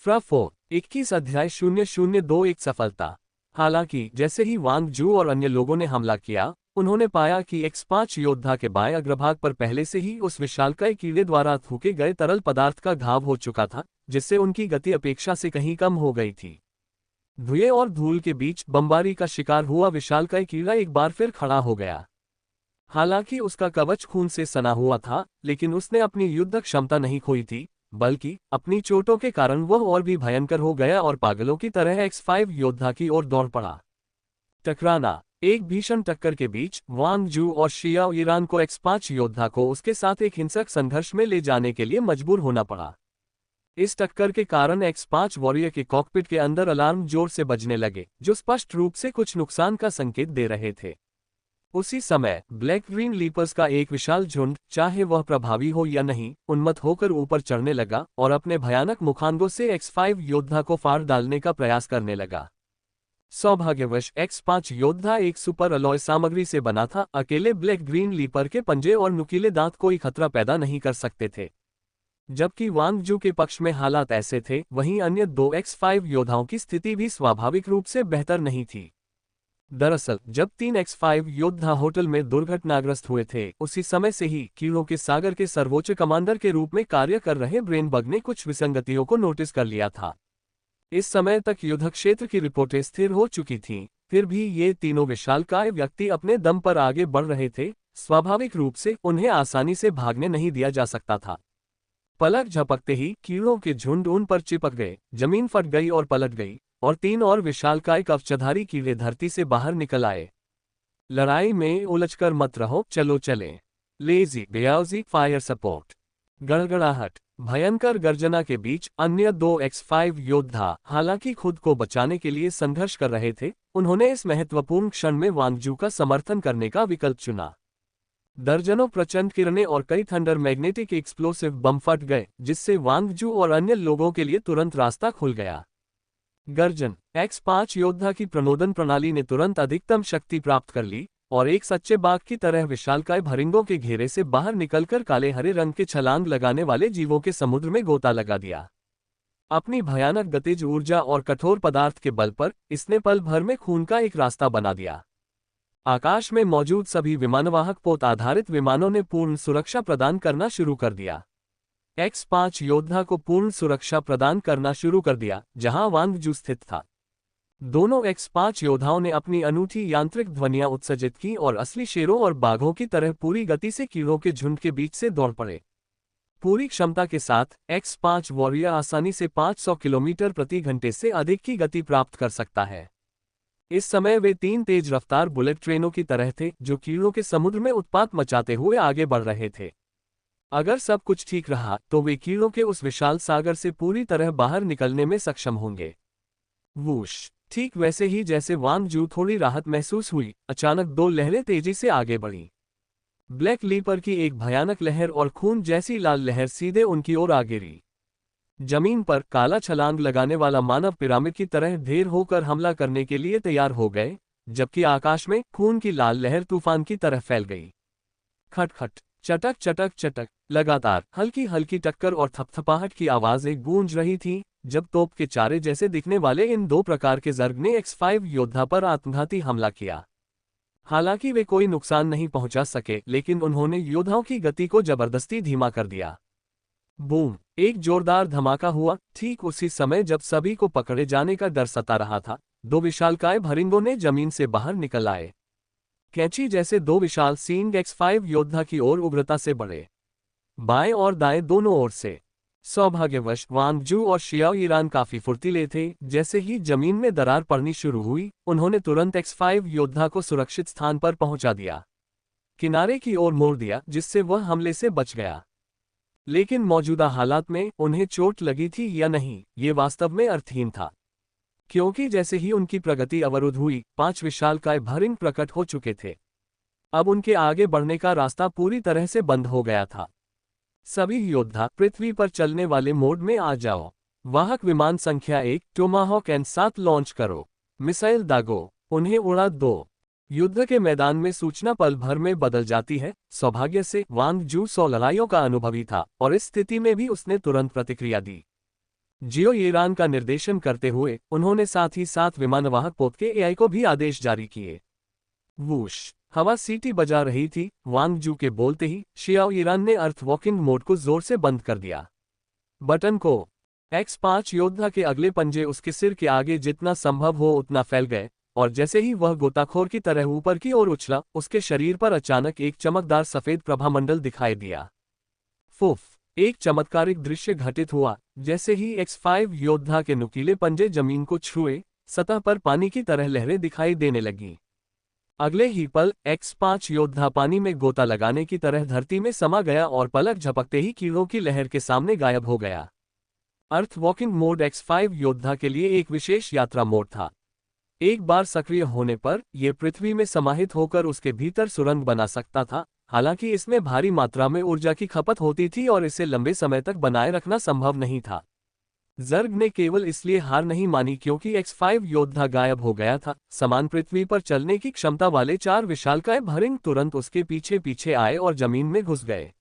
फ्रा 21 अध्याय 0021 सफलता। हालांकि जैसे ही वांग जू और अन्य लोगों ने हमला किया, उन्होंने पाया कि X5 योद्धा के बाएं अग्रभाग पर पहले से ही उस विशालकाय कीड़े द्वारा थूके गए तरल पदार्थ का घाव हो चुका था, जिससे उनकी गति अपेक्षा से कहीं कम हो गई थी। धुएं और धूल के बीच बमबारी का शिकार हुआ विशालकाय कीड़ा एक बार फिर खड़ा हो गया। हालांकि उसका कवच खून से सना हुआ था, लेकिन उसने अपनी युद्ध क्षमता नहीं खोई थी, बल्कि अपनी चोटों के कारण वह और भी भयंकर हो गया और पागलों की तरह X5 योद्धा की ओर दौड़ पड़ा। टकराना। एक भीषण टक्कर के बीच वांग जू और शियाओ ईरान को X5 योद्धा को उसके साथ एक हिंसक संघर्ष में ले जाने के लिए मजबूर होना पड़ा। इस टक्कर के कारण X5 वॉरियर के कॉकपिट के अंदर अलार्म जोर से बजने लगे, जो स्पष्ट रूप से कुछ नुकसान का संकेत दे रहे थे। उसी समय ब्लैक ग्रीन लीपर्स का एक विशाल झुंड, चाहे वह प्रभावी हो या नहीं, उन्मत्त होकर ऊपर चढ़ने लगा और अपने भयानक मुखांगों से X5 योद्धा को फाड़ डालने का प्रयास करने लगा। सौभाग्यवश X5 योद्धा एक सुपर अलॉय सामग्री से बना था। अकेले ब्लैक ग्रीन लीपर के पंजे और नुकीले दांत कोई खतरा पैदा नहीं कर सकते थे। जबकि वांग जू के पक्ष में हालात ऐसे थे, वहीं अन्य दो X5 योद्धाओं की स्थिति भी स्वाभाविक रूप से बेहतर नहीं थी। दरअसल जब 3 X5 योद्धा होटल में दुर्घटनाग्रस्त हुए थे, उसी समय से ही कीड़ों के सागर के सर्वोच्च कमांडर के रूप में कार्य कर रहे ब्रेन बग ने कुछ विसंगतियों को नोटिस कर लिया था। इस समय तक युद्ध क्षेत्र की रिपोर्टें स्थिर हो चुकी थीं, फिर भी ये तीनों विशालकाय व्यक्ति अपने दम पर आगे बढ़ रहे थे। स्वाभाविक रूप से उन्हें आसानी से भागने नहीं दिया जा सकता था। पलक झपकते ही कीड़ों के झुंड उन पर चिपक गए, जमीन फट गई और पलट गई, और तीन और विशालकाय कवचधारी कीड़े धरती से बाहर निकल आए। लड़ाई में उलझकर मत रहो, चलो चलें। लेजी बेयाउजी फायर सपोर्ट। गड़गड़ाहट। भयंकर गर्जना के बीच अन्य दो X5 योद्धा, हालांकि खुद को बचाने के लिए संघर्ष कर रहे थे, उन्होंने इस महत्वपूर्ण क्षण में वांगजू का समर्थन करने का विकल्प चुना। दर्जनों प्रचंड किरणें और कई थंडर मैग्नेटिक एक्सप्लोसिव बम फट गए, जिससे वांगजू और अन्य लोगों के लिए तुरंत रास्ता खुल गया। गर्जन। X5 योद्धा की प्रणोदन प्रणाली ने तुरंत अधिकतम शक्ति प्राप्त कर ली और एक सच्चे बाघ की तरह विशालकाय भरिंगों के घेरे से बाहर निकलकर काले हरे रंग के छलांग लगाने वाले जीवों के समुद्र में गोता लगा दिया। अपनी भयानक गतिज ऊर्जा और कठोर पदार्थ के बल पर इसने पल भर में खून का एक रास्ता बना दिया। आकाश में मौजूद सभी विमानवाहक पोत आधारित विमानों ने पूर्ण सुरक्षा प्रदान करना शुरू कर दिया। X5 योद्धा को पूर्ण सुरक्षा प्रदान करना शुरू कर दिया जहां वांगजू स्थित था। दोनों X5 योद्धाओं ने अपनी अनूठी यांत्रिक ध्वनियां उत्सर्जित की और असली शेरों और बाघों की तरह पूरी गति से कीड़ों के झुंड के बीच से दौड़ पड़े। पूरी क्षमता के साथ X5 वॉरियर आसानी से 500 किलोमीटर प्रति घंटे से अधिक की गति प्राप्त कर सकता है। इस समय वे तीन तेज रफ्तार बुलेट ट्रेनों की तरह थे, जो कीड़ों के समुद्र में उत्पात मचाते हुए आगे बढ़ रहे थे। अगर सब कुछ ठीक रहा तो वे कीड़ों के उस विशाल सागर से पूरी तरह बाहर निकलने में सक्षम होंगे। वूश। ठीक वैसे ही जैसे वांगजू थोड़ी राहत महसूस हुई, अचानक दो लहरें तेजी से आगे बढ़ीं। ब्लैक लीपर की एक भयानक लहर और खून जैसी लाल लहर सीधे उनकी ओर आ गिरी। जमीन पर काला छलांग लगाने वाला मानव पिरामिड की तरह ढेर होकर हमला करने के लिए तैयार हो गए, जबकि आकाश में खून की लाल लहर तूफान की तरह फैल गई। खटखट, चटक चटक चटक, लगातार हल्की हल्की टक्कर और थपथपाहट की आवाजें गूंज रही थीं, जब तोप के चारे जैसे दिखने वाले इन दो प्रकार के जर्ग ने X5 योद्धा पर आत्मघाती हमला किया। हालांकि वे कोई नुकसान नहीं पहुंचा सके, लेकिन उन्होंने योद्धाओं की गति को जबरदस्ती धीमा कर दिया। बूम। एक जोरदार धमाका हुआ। ठीक उसी समय जब सभी को पकड़े जाने का डर सता रहा था, दो विशालकाय भरिंगों ने जमीन से बाहर निकल आए। कैंची जैसे दो विशाल सींग X5 योद्धा की ओर उग्रता से बढ़े, बाएं और दाएं दोनों ओर से। सौभाग्यवश वांगजू और शियाओ ईरान काफी फुर्तीले थे। जैसे ही जमीन में दरार पड़नी शुरू हुई, उन्होंने तुरंत X5 योद्धा को सुरक्षित स्थान पर पहुंचा दिया, किनारे की ओर मोड़ दिया, जिससे वह हमले से बच गया। लेकिन मौजूदा हालात में उन्हें चोट लगी थी या नहीं, ये वास्तव में अर्थहीन था, क्योंकि जैसे ही उनकी प्रगति अवरुद्ध हुई, 5 विशालकाय भरिंग प्रकट हो चुके थे। अब उनके आगे बढ़ने का रास्ता पूरी तरह से बंद हो गया था। सभी योद्धा पृथ्वी पर चलने वाले मोड में आ जाओ। वाहक विमान संख्या 1 टोमाहॉक N7 लॉन्च करो। मिसाइल दागो, उन्हें उड़ा दो। युद्ध के मैदान में सूचना पल भर में बदल जाती है। सौभाग्य से वांगजू 100 लड़ाइयों का अनुभवी था और इस स्थिति में भी उसने तुरंत प्रतिक्रिया दी। जियो ईरान का निर्देशन करते हुए उन्होंने साथ ही साथ विमानवाहक पोत के एआई को भी आदेश जारी किए। वूश, हवा सीटी बजा रही थी। वांग जू के बोलते ही शियाओ ईरान ने अर्थ वॉकिंग मोड को जोर से बंद कर दिया। बटन को X5 योद्धा के अगले पंजे उसके सिर के आगे जितना संभव हो उतना फैल गए, और जैसे ही वह गोताखोर की तरह ऊपर की ओर उछला, उसके शरीर पर अचानक एक चमकदार सफेद प्रभामंडल दिखाई दिया। फुफ, एक चमत्कारिक दृश्य घटित हुआ। जैसे ही X5 योद्धा के नुकीले पंजे जमीन को छुए, सतह पर पानी की तरह लहरें दिखाई देने लगीं। अगले ही पल X5 योद्धा पानी में गोता लगाने की तरह धरती में समा गया और पलक झपकते ही कीड़ों की लहर के सामने गायब हो गया। अर्थ वॉकिंग मोड X5 योद्धा के लिए एक विशेष यात्रा मोड था। एक बार सक्रिय होने पर यह पृथ्वी में समाहित होकर उसके भीतर सुरंग बना सकता था। हालांकि इसमें भारी मात्रा में ऊर्जा की खपत होती थी और इसे लंबे समय तक बनाए रखना संभव नहीं था। जर्ग ने केवल इसलिए हार नहीं मानी क्योंकि X5 योद्धा गायब हो गया था। समान पृथ्वी पर चलने की क्षमता वाले 4 विशालकाय भरिंग तुरंत उसके पीछे पीछे आए और जमीन में घुस गए।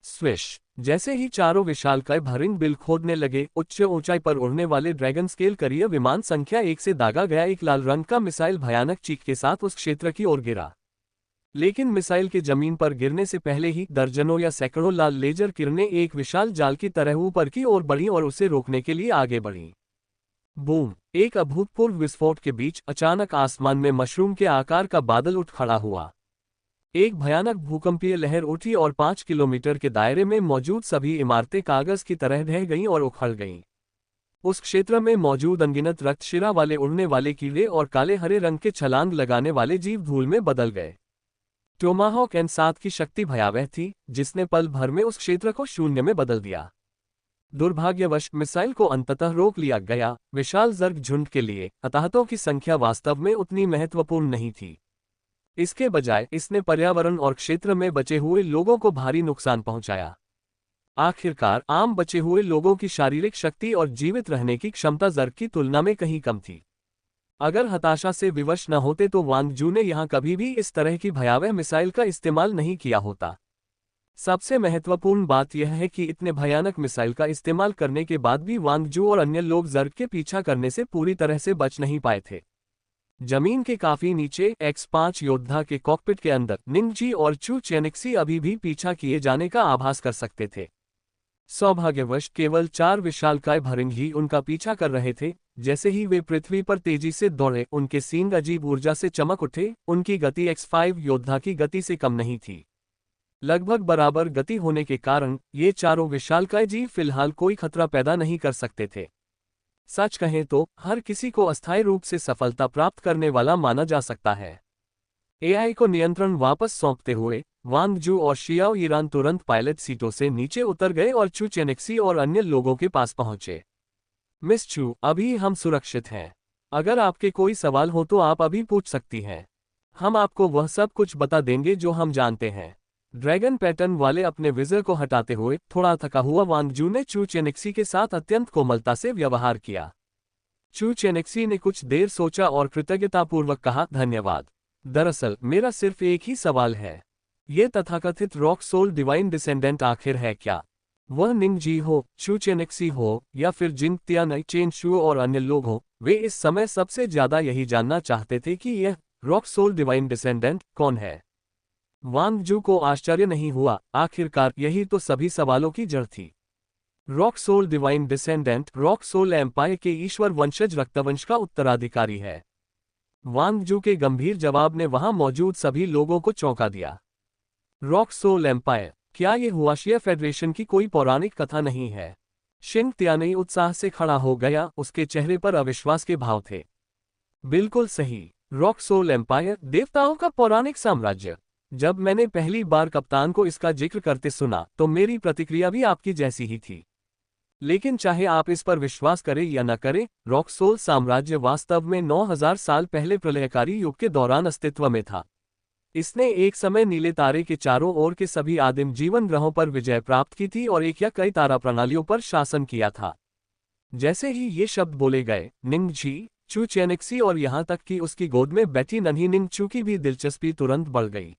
स्विश, जैसे ही चारों विशालकाय भरिंग बिल खोदने लगे, उच्च ऊंचाई पर उड़ने वाले ड्रैगन स्केल करियर विमान संख्या 1 से दागा गया एक लाल रंग का मिसाइल भयानक चीख के साथ उस क्षेत्र की ओर गिरा। लेकिन मिसाइल के जमीन पर गिरने से पहले ही दर्जनों या सैकड़ों लाल लेजर किरणें एक विशाल जाल की तरह ऊपर की ओर बढ़ीं और उसे रोकने के लिए आगे बढ़ीं। बूम, एक अभूतपूर्व विस्फोट के बीच अचानक आसमान में मशरूम के आकार का बादल उठ खड़ा हुआ। एक भयानक भूकंपीय लहर उठी और 5 किलोमीटर के दायरे में मौजूद सभी इमारतें कागज की तरह ढह गईं और उखड़ गईं। उस क्षेत्र में मौजूद अनगिनत रक्तशिरा वाले उड़ने वाले कीड़े और काले हरे रंग के छलांग लगाने वाले जीव धूल में बदल गए। टोमाहॉक N7 की शक्ति भयावह थी, जिसने पल भर में उस क्षेत्र को शून्य में बदल दिया। दुर्भाग्यवश मिसाइल को अंततः रोक लिया गया। विशाल जर्ग झुंड के लिए हताहतों की संख्या वास्तव में उतनी महत्वपूर्ण नहीं थी। इसके बजाय इसने पर्यावरण और क्षेत्र में बचे हुए लोगों को भारी नुकसान पहुंचाया। आखिरकार आम बचे हुए लोगों की शारीरिक शक्ति और जीवित रहने की क्षमता जर्ग की तुलना में कहीं कम थी। अगर हताशा से विवश न होते तो वांग जू ने यहां कभी भी इस तरह की भयावह मिसाइल का इस्तेमाल नहीं किया होता। सबसे महत्वपूर्ण बात यह है कि इतने भयानक मिसाइल का इस्तेमाल करने के बाद भी वांग जू और अन्य लोग जर्ग के पीछा करने से पूरी तरह से बच नहीं पाए थे। जमीन के काफी नीचे X5 योद्धा के कॉकपिट के अंदर निंगजी और चू चेनिक्सी अभी भी पीछा किए जाने का आभास कर सकते थे। सौभाग्यवश केवल 4 विशालकाय भरिंग ही उनका पीछा कर रहे थे। जैसे ही वे पृथ्वी पर तेजी से दौड़े, उनके सींग अजीब ऊर्जा से चमक उठे। उनकी गति X5 योद्धा की गति से कम नहीं थी। लगभग बराबर गति होने के कारण ये चारों विशालकाय जीव फिलहाल कोई खतरा पैदा नहीं कर सकते थे। सच कहें तो हर किसी को अस्थायी रूप से सफलता प्राप्त करने वाला माना जा सकता है। एआई को नियंत्रण वापस सौंपते हुए वांग जू और शियाओ ईरान तुरंत पायलट सीटों से नीचे उतर गए और चू चेनिक्सी और अन्य लोगों के पास पहुंचे। मिस चू, अभी हम सुरक्षित हैं। अगर आपके कोई सवाल हो तो आप अभी पूछ सकती हैं। हम आपको वह सब कुछ बता देंगे जो हम जानते हैं। ड्रैगन पैटर्न वाले अपने विजर को हटाते हुए थोड़ा थका हुआ वांग जू ने चू चेनिक्सी के साथ अत्यंत कोमलता से व्यवहार किया। चू चेनिक्सी ने कुछ देर सोचा और कृतज्ञतापूर्वक कहा, धन्यवाद। दरअसल मेरा सिर्फ एक ही सवाल है। ये तथाकथित रॉक सोल डिवाइन डिसेंडेंट आखिर है क्या? वह निंगजी हो, चू चेनिक्सी हो या फिर जिंग तियानई, चेन शू और अन्य लोग हो, वे इस समय सबसे ज्यादा यही जानना चाहते थे कि यह रॉक सोल डिवाइन डिसेंडेंट कौन है। वांग जू को आश्चर्य नहीं हुआ। आखिरकार यही तो सभी सवालों की जड़ थी। Rock soul divine descendant rock soul empire के ईश्वर वंशज रक्तवंश का उत्तराधिकारी है। वांग जू के गंभीर जवाब ने वहां मौजूद सभी लोगों को चौंका दिया। रॉक सोल एम्पायर, क्या ये हुआशिया फेडरेशन की कोई पौराणिक कथा नहीं है? शिंग तियानई उत्साह से खड़ा हो गया, उसके चेहरे पर अविश्वास के भाव थे। बिल्कुल सही, रॉक सोल एम्पायर, देवताओं का पौराणिक साम्राज्य। जब मैंने पहली बार कप्तान को इसका जिक्र करते सुना तो मेरी प्रतिक्रिया भी आपकी जैसी ही थी। लेकिन चाहे आप इस पर विश्वास करें या न करें, रॉक सोल साम्राज्य वास्तव में 9000 साल पहले प्रलयकारी युग के दौरान अस्तित्व में था। इसने एक समय नीले तारे के चारों ओर के सभी आदिम जीवन ग्रहों पर विजय प्राप्त की थी और एक या कई तारा प्रणालियों पर शासन किया था। जैसे ही ये शब्द बोले गए, निंगजी, चू चेनिक्सी और यहां तक कि उसकी गोद में बैठी नन्ही निंगचू की भी दिलचस्पी तुरंत बढ़ गई।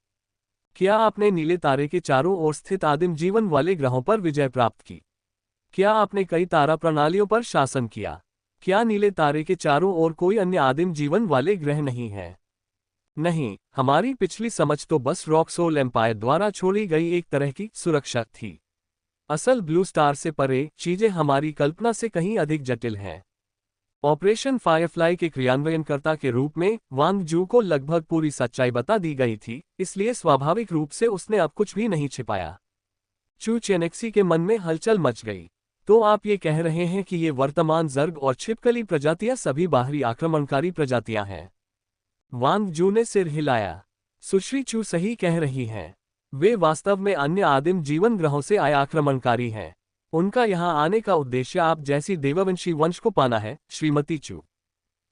क्या आपने नीले तारे के चारों ओर स्थित आदिम जीवन वाले ग्रहों पर विजय प्राप्त की? क्या आपने कई तारा प्रणालियों पर शासन किया? क्या नीले तारे के चारों ओर कोई अन्य आदिम जीवन वाले ग्रह नहीं है? नहीं, हमारी पिछली समझ तो बस रॉकसोल एम्पायर द्वारा छोड़ी गई एक तरह की सुरक्षा थी। असल ब्लू स्टार से परे चीजें हमारी कल्पना से कहीं अधिक जटिल हैं। ऑपरेशन फायरफ्लाई के क्रियान्वयनकर्ता के रूप में वांग जू को लगभग पूरी सच्चाई बता दी गई थी, इसलिए स्वाभाविक रूप से उसने अब कुछ भी नहीं छिपाया। चू चेनेक्सी के मन में हलचल मच गई। तो आप ये कह रहे हैं कि ये वर्तमान जर्ग और छिपकली प्रजातियां सभी बाहरी आक्रमणकारी प्रजातियां हैं? वांग जू ने सिर हिलाया। सुश्री चू सही कह रही हैं। वे वास्तव में अन्य आदिम जीवन ग्रहों से आए आक्रमणकारी हैं। उनका यहाँ आने का उद्देश्य आप जैसी देववंशी वंश को पाना है, श्रीमती चू।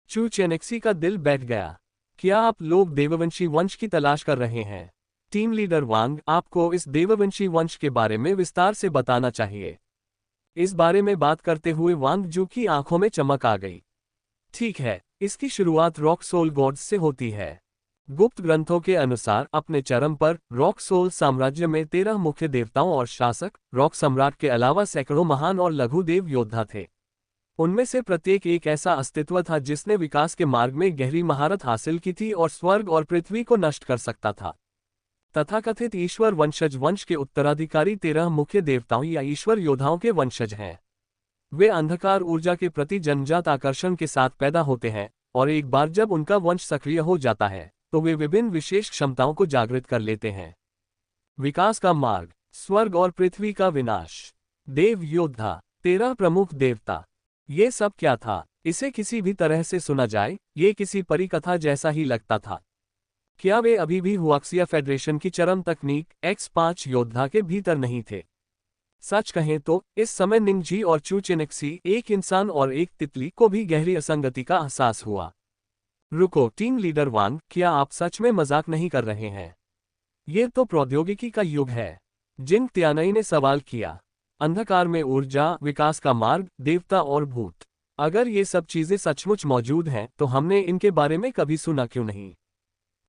चू चेनेक्सी का दिल बैठ गया। क्या आप लोग देववंशी वंश की तलाश कर रहे हैं? टीम लीडर वांग, आपको इस देववंशी वंश के बारे में विस्तार से बताना चाहिए। इस बारे में बात करते हुए वांग जू की आंखों में चमक आ गई। ठीक है, इसकी शुरुआत रॉक सोल गॉड्स से होती है। गुप्त ग्रंथों के अनुसार अपने चरम पर रॉक सोल साम्राज्य में 13 मुख्य देवताओं और शासक, रॉक सम्राट के अलावा सैकड़ों महान और लघु देव योद्धा थे। उनमें से प्रत्येक एक ऐसा अस्तित्व था जिसने विकास के मार्ग में गहरी महारत हासिल की थी और स्वर्ग और पृथ्वी को नष्ट कर सकता था। तथाकथित ईश्वर वंशज वंश के उत्तराधिकारी 13 मुख्य देवताओं या ईश्वर योद्धाओं के वंशज हैं। वे अंधकार ऊर्जा के प्रति जन्मजात आकर्षण के साथ पैदा होते हैं, और एक बार जब उनका वंश सक्रिय हो जाता है तो वे विभिन्न विशेष क्षमताओं को जागृत कर लेते हैं। विकास का मार्ग, स्वर्ग और पृथ्वी का विनाश, देव योद्धा, 13 प्रमुख देवता। ये सब क्या था? इसे किसी भी तरह से सुना जाए, ये किसी परिकथा जैसा ही लगता था। क्या वे अभी भी हुआक्सिया फेडरेशन की चरम तकनीक X5 योद्धा के भीतर नहीं थे? सच कहें तो इस समय निंगजी और चू चेनेक्सी, एक इंसान और एक तितली, को भी गहरी असंगति का एहसास हुआ। रुको टीम लीडर वांग, क्या आप सच में मजाक नहीं कर रहे हैं? ये तो प्रौद्योगिकी का युग है। जिन त्यानई ने सवाल किया। अंधकार में ऊर्जा, विकास का मार्ग, देवता और भूत। अगर ये सब चीजें सचमुच मौजूद हैं तो हमने इनके बारे में कभी सुना क्यों नहीं?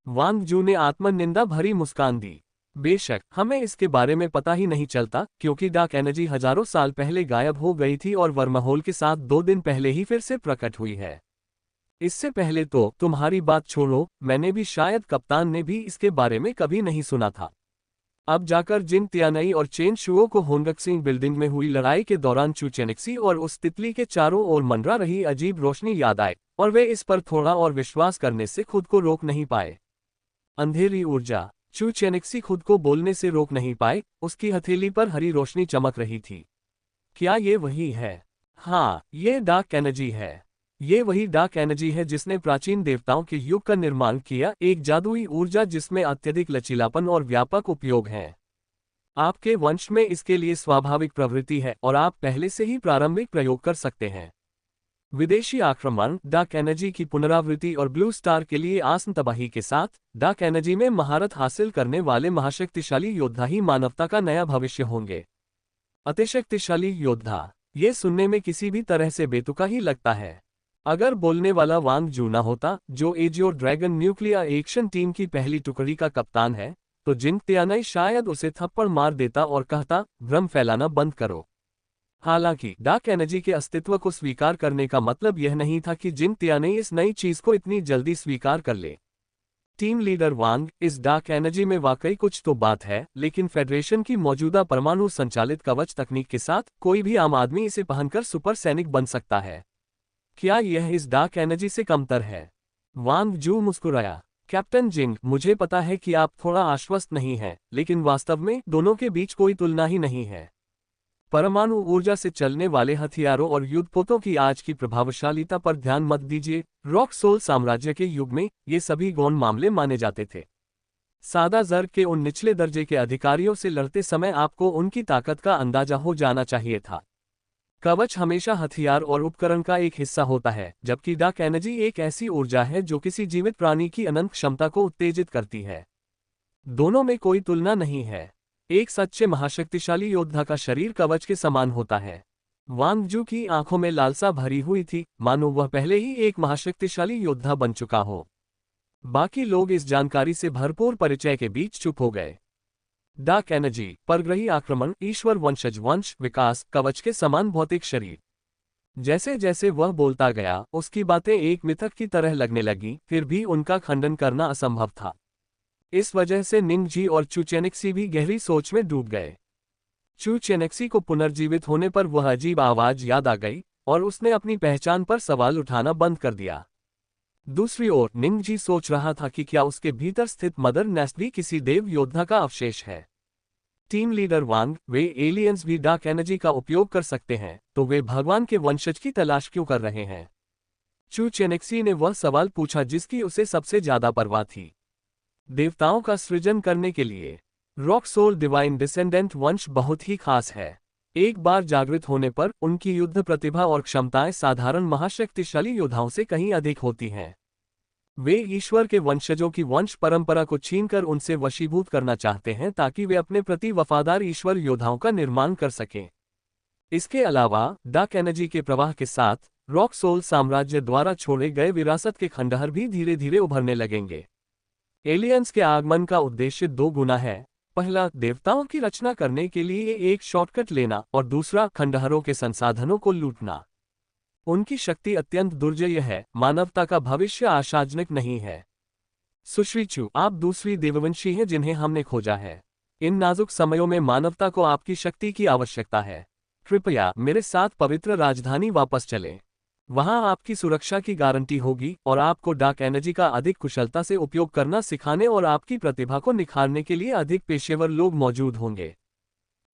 वांग जू ने आत्मनिंदा भरी मुस्कान दी। बेशक हमें इसके बारे में पता ही नहीं चलता, क्योंकि डार्क एनर्जी हजारों साल पहले गायब हो गई थी और वर्महोल के साथ 2 दिन पहले ही फिर से प्रकट हुई है। इससे पहले तो तुम्हारी बात छोड़ो, मैंने भी, शायद कप्तान ने भी इसके बारे में कभी नहीं सुना था। अब जाकर जिन तियानई और चेन शुओ को होंगक्सिंग बिल्डिंग में हुई लड़ाई के दौरान चू चेनेक्सी और उस तितली के चारों ओर मंडरा रही अजीब रोशनी याद आए, और वे इस पर थोड़ा और विश्वास करने से खुद को रोक नहीं पाए। अंधेरी ऊर्जा। चू चेनेक्सी खुद को बोलने से रोक नहीं पाए, उसकी हथेली पर हरी रोशनी चमक रही थी। क्या ये वही है? हाँ, ये डार्क एनर्जी है। ये वही डार्क एनर्जी है जिसने प्राचीन देवताओं के युग का निर्माण किया, एक जादुई ऊर्जा जिसमें अत्यधिक लचीलापन और व्यापक उपयोग है। आपके वंश में इसके लिए स्वाभाविक प्रवृत्ति है और आप पहले से ही प्रारंभिक प्रयोग कर सकते हैं। विदेशी आक्रमण, डार्क एनर्जी की पुनरावृत्ति और ब्लू स्टार के लिए आसन तबाही के साथ डार्क एनर्जी में महारत हासिल करने वाले महाशक्तिशाली योद्धा ही मानवता का नया भविष्य होंगे। अतिशक्तिशाली योद्धा, ये सुनने में किसी भी तरह से बेतुका ही लगता है। अगर बोलने वाला वांग जू ना होता, जो AJIO dragon nuclear action team की पहली टुकड़ी का कप्तान है, तो जिंग तियानई शायद उसे थप्पड़ मार देता और कहता, भ्रम फैलाना बंद करो। हालांकि डार्क एनर्जी के अस्तित्व को स्वीकार करने का मतलब यह नहीं था कि जिंग तियानई इस नई चीज को इतनी जल्दी स्वीकार कर ले। टीम लीडर वांग, इस डार्क एनर्जी में वाकई कुछ तो बात है, लेकिन फेडरेशन की मौजूदा परमाणु संचालित कवच तकनीक के साथ कोई भी आम आदमी इसे पहनकर सुपर सैनिक बन सकता है। क्या यह इस डार्क एनर्जी से कमतर है? वांग जू मुस्कुराया। कैप्टन जिंग, मुझे पता है कि आप थोड़ा आश्वस्त नहीं हैं, लेकिन वास्तव में दोनों के बीच कोई तुलना ही नहीं है। परमाणु ऊर्जा से चलने वाले हथियारों और युद्धपोतों की आज की प्रभावशालीता पर ध्यान मत दीजिए। रॉक सोल साम्राज्य के युग में ये सभी गौण मामले माने जाते थे। सादा जर्ग के उन निचले दर्जे के अधिकारियों से लड़ते समय आपको उनकी ताकत का अंदाजा हो जाना चाहिए था। कवच हमेशा हथियार और उपकरण का एक हिस्सा होता है, जबकि डार्क एनर्जी एक ऐसी ऊर्जा है जो किसी जीवित प्राणी की अनंत क्षमता को उत्तेजित करती है। दोनों में कोई तुलना नहीं है। एक सच्चे महाशक्तिशाली योद्धा का शरीर कवच के समान होता है। वांग जू की आंखों में लालसा भरी हुई थी, मानो वह पहले ही एक महाशक्तिशाली योद्धा बन चुका हो। बाकी लोग इस जानकारी से भरपूर परिचय के बीच चुप हो गए। डार्क एनर्जी, परग्रही आक्रमण, ईश्वर वंशज वंश, विकास, कवच के समान भौतिक शरीर। जैसे जैसे वह बोलता गया, उसकी बातें एक मिथक की तरह लगने लगी, फिर भी उनका खंडन करना असंभव था। इस वजह से निंगजी और चू चेनेक्सी भी गहरी सोच में डूब गए। चू चेनेक्सी को पुनर्जीवित होने पर वह अजीब आवाज याद आ गई और उसने अपनी पहचान पर सवाल उठाना बंद कर दिया। दूसरी ओर निंगजी सोच रहा था कि क्या उसके भीतर स्थित मदर नेस्ट भी किसी देव योद्धा का अवशेष है। टीम लीडर वांग, वे एलियंस भी डार्क एनर्जी का उपयोग कर सकते हैं, तो वे भगवान के वंशज की तलाश क्यों कर रहे हैं? चू चेनेक्सी ने वह सवाल पूछा जिसकी उसे सबसे ज्यादा परवाह थी। देवताओं का सृजन करने के लिए रॉक सोल डिवाइन डिसेंडेंट वंश बहुत ही खास है। एक बार जागृत होने पर उनकी युद्ध प्रतिभा और क्षमताएं साधारण महाशक्तिशाली योद्धाओं से कहीं अधिक होती हैं। वे ईश्वर के वंशजों की वंश परंपरा को छीनकर उनसे वशीभूत करना चाहते हैं ताकि वे अपने प्रति वफादार ईश्वर योद्धाओं का निर्माण कर सकें। इसके अलावा डार्क एनर्जी के प्रवाह के साथ रॉक सोल साम्राज्य द्वारा छोड़े गए विरासत के खंडहर भी धीरे धीरे उभरने लगेंगे। एलियंस के आगमन का उद्देश्य दो गुना है। पहला, देवताओं की रचना करने के लिए एक शॉर्टकट लेना, और दूसरा, खंडहरों के संसाधनों को लूटना। उनकी शक्ति अत्यंत दुर्जय है, मानवता का भविष्य आशाजनक नहीं है। सुश्री चू, आप दूसरी देववंशी हैं जिन्हें हमने खोजा है। इन नाजुक समयों में मानवता को आपकी शक्ति की आवश्यकता है। कृपया मेरे साथ पवित्र राजधानी वापस चलें। वहां आपकी सुरक्षा की गारंटी होगी और आपको डार्क एनर्जी का अधिक कुशलता से उपयोग करना सिखाने और आपकी प्रतिभा को निखारने के लिए अधिक पेशेवर लोग मौजूद होंगे।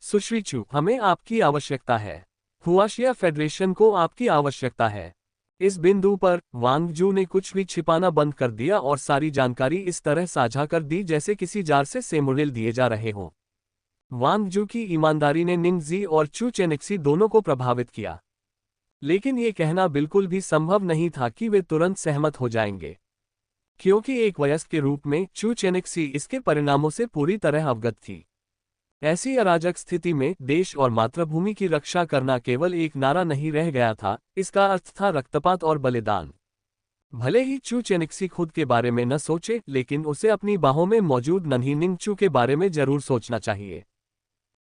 सुश्री चू, हमें आपकी आवश्यकता है। हुआशिया फेडरेशन को आपकी आवश्यकता है। इस बिंदु पर वांग जू ने कुछ भी छिपाना बंद कर दिया और सारी जानकारी इस तरह साझा कर दी जैसे किसी जार से सेमुरेल दिए जा रहे हों। वांग जू की ईमानदारी ने निंगजी और चू चेनेक्सी दोनों को प्रभावित किया, लेकिन ये कहना बिल्कुल भी संभव नहीं था कि वे तुरंत सहमत हो जाएंगे, क्योंकि एक वयस्क के रूप में चू चेनेक्सी इसके परिणामों से पूरी तरह अवगत थी। ऐसी अराजक स्थिति में देश और मातृभूमि की रक्षा करना केवल एक नारा नहीं रह गया था, इसका अर्थ था रक्तपात और बलिदान। भले ही चू चेनेक्सी खुद के बारे में न सोचे, लेकिन उसे अपनी बाहों में मौजूद नन्ही निंगचू के बारे में जरूर सोचना चाहिए।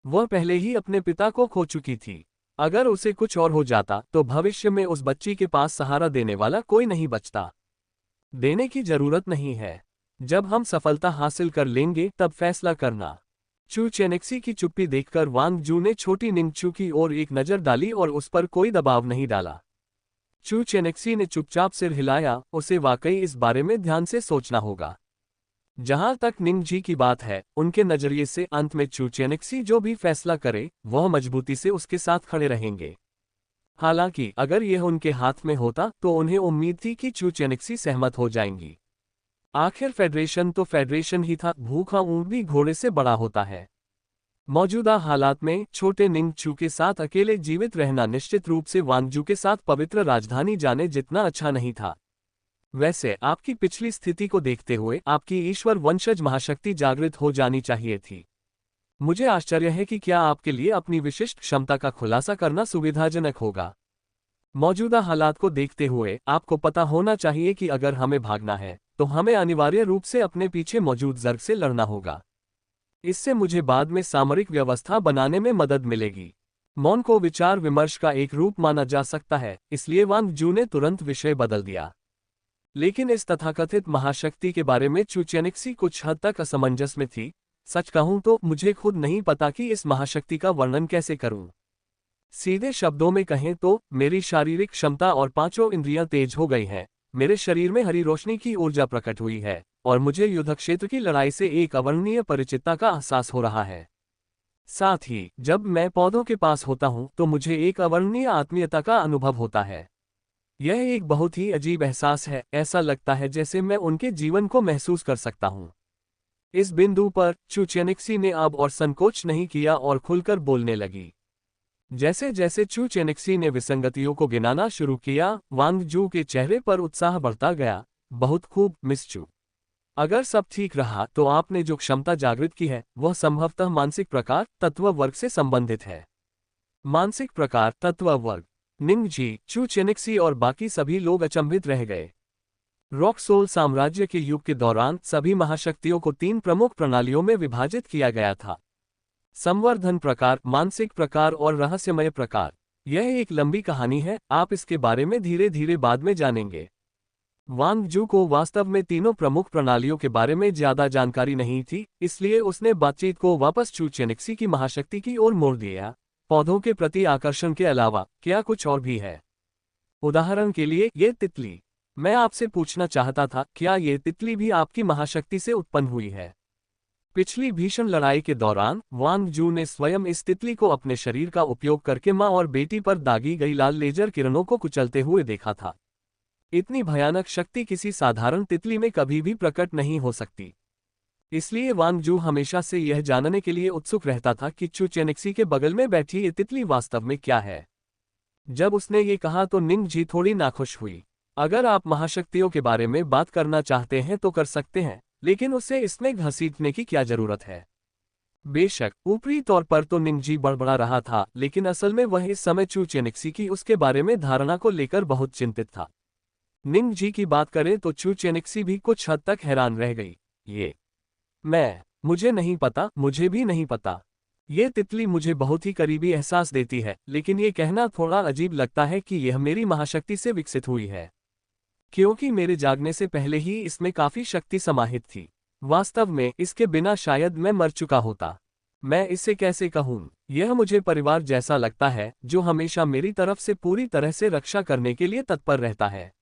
वह पहले ही अपने पिता को खो चुकी थी। अगर उसे कुछ और हो जाता तो भविष्य में उस बच्ची के पास सहारा देने वाला कोई नहीं बचता। देने की जरूरत नहीं है। जब हम सफलता हासिल कर लेंगे तब फैसला करना। चू चेनेक्सी की चुप्पी देखकर वांग जू ने छोटी निंगचू की ओर एक नजर डाली और उस पर कोई दबाव नहीं डाला। चू चेनेक्सी ने चुपचाप सिर हिलाया, उसे वाकई इस बारे में ध्यान से सोचना होगा। जहां तक निंगजी की बात है, उनके नजरिए से अंत में चू चेनेक्सी जो भी फैसला करे वह मजबूती से उसके साथ खड़े रहेंगे। हालांकि अगर यह उनके हाथ में होता तो उन्हें उम्मीद थी कि चू चेनेक्सी सहमत हो जाएंगी। आखिर फेडरेशन तो फेडरेशन ही था, भूखा ऊंट भी घोड़े से बड़ा होता है। मौजूदा हालात में छोटे निंगचू के साथ अकेले जीवित रहना निश्चित रूप से वांगजू के साथ पवित्र राजधानी जाने जितना अच्छा नहीं था। वैसे आपकी पिछली स्थिति को देखते हुए आपकी ईश्वर वंशज महाशक्ति जागृत हो जानी चाहिए थी। मुझे आश्चर्य है कि क्या आपके लिए अपनी विशिष्ट क्षमता का खुलासा करना सुविधाजनक होगा। मौजूदा हालात को देखते हुए आपको पता होना चाहिए कि अगर हमें भागना है तो हमें अनिवार्य रूप से अपने पीछे मौजूद जर्ग से लड़ना होगा। इससे मुझे बाद में सामरिक व्यवस्था बनाने में मदद मिलेगी। मौन को विचार विमर्श का एक रूप माना जा सकता है, इसलिए वांग जू ने तुरंत विषय बदल दिया। लेकिन इस तथाकथित महाशक्ति के बारे में चू चेनेक्सी कुछ हद तक असमंजस में थी। सच कहूं तो मुझे खुद नहीं पता कि इस महाशक्ति का वर्णन कैसे करूं। सीधे शब्दों में कहें तो मेरी शारीरिक क्षमता और पांचों इंद्रियां तेज हो गई हैं। मेरे शरीर में हरी रोशनी की ऊर्जा प्रकट हुई है और मुझे युद्ध क्षेत्र की लड़ाई से एक अवर्णनीय परिचितता का एहसास हो रहा है। साथ ही जब मैं पौधों के पास होता हूं तो मुझे एक अवर्णनीय आत्मीयता का अनुभव होता है। यह एक बहुत ही अजीब एहसास है, ऐसा लगता है जैसे मैं उनके जीवन को महसूस कर सकता हूं। इस बिंदु पर चू चेनेक्सी ने अब और संकोच नहीं किया और खुलकर बोलने लगी। जैसे जैसे चू चेनेक्सी ने विसंगतियों को गिनाना शुरू किया, वांग जू के चेहरे पर उत्साह बढ़ता गया। बहुत खूब मिस चू। अगर सब ठीक रहा तो आपने जो क्षमता जागृत की है वह संभवतः मानसिक प्रकार तत्व वर्ग से संबंधित है। मानसिक प्रकार तत्व वर्ग। निंगजी, चू चेनेक्सी और बाकी सभी लोग अचंभित रह गए। रॉक सोल साम्राज्य के युग के दौरान सभी महाशक्तियों को 3 प्रमुख प्रणालियों में विभाजित किया गया था। संवर्धन प्रकार, मानसिक प्रकार और रहस्यमय प्रकार। यह एक लंबी कहानी है, आप इसके बारे में धीरे धीरे बाद में जानेंगे। वांग जू को वास्तव में तीनों प्रमुख प्रणालियों के बारे में ज्यादा जानकारी नहीं थी, इसलिए उसने बातचीत को वापस चू चेनिक्सी की महाशक्ति की ओर मोड़ दिया। पौधों के प्रति आकर्षण के अलावा क्या कुछ और भी है? उदाहरण के लिए ये तितली। मैं आपसे पूछना चाहता था, क्या ये तितली भी आपकी महाशक्ति से उत्पन्न हुई है? पिछली भीषण लड़ाई के दौरान वांग जू ने स्वयं इस तितली को अपने शरीर का उपयोग करके मां और बेटी पर दागी गई लाल लेजर किरणों को कुचलते हुए देखा था। इतनी भयानक शक्ति किसी साधारण तितली में कभी भी प्रकट नहीं हो सकती। इसलिए वांग जू हमेशा से यह जानने के लिए उत्सुक रहता था कि चू चेनिक्सी के बगल में बैठी ये तितली वास्तव में क्या है। जब उसने ये कहा तो निंग जी थोड़ी नाखुश हुई। अगर आप महाशक्तियों के बारे में बात करना चाहते हैं तो कर सकते हैं, लेकिन उसे इसमें घसीटने की क्या जरूरत है? बेशक ऊपरी तौर पर तो निंग जी बड़बड़ा रहा था, लेकिन असल में वह इस समय चू चेनिक्सी की उसके बारे में धारणा को लेकर बहुत चिंतित था। निंग जी की बात करें तो चू चेनिक्सी भी कुछ हद तक हैरान रह गई। मुझे नहीं पता, मुझे भी नहीं पता। ये तितली मुझे बहुत ही करीबी एहसास देती है, लेकिन ये कहना थोड़ा अजीब लगता है कि यह मेरी महाशक्ति से विकसित हुई है, क्योंकि मेरे जागने से पहले ही इसमें काफी शक्ति समाहित थी। वास्तव में इसके बिना शायद मैं मर चुका होता। मैं इसे कैसे कहूँ? यह मुझे परिवार जैसा लगता है, जो हमेशा मेरी तरफ से पूरी तरह से रक्षा करने के लिए तत्पर रहता है।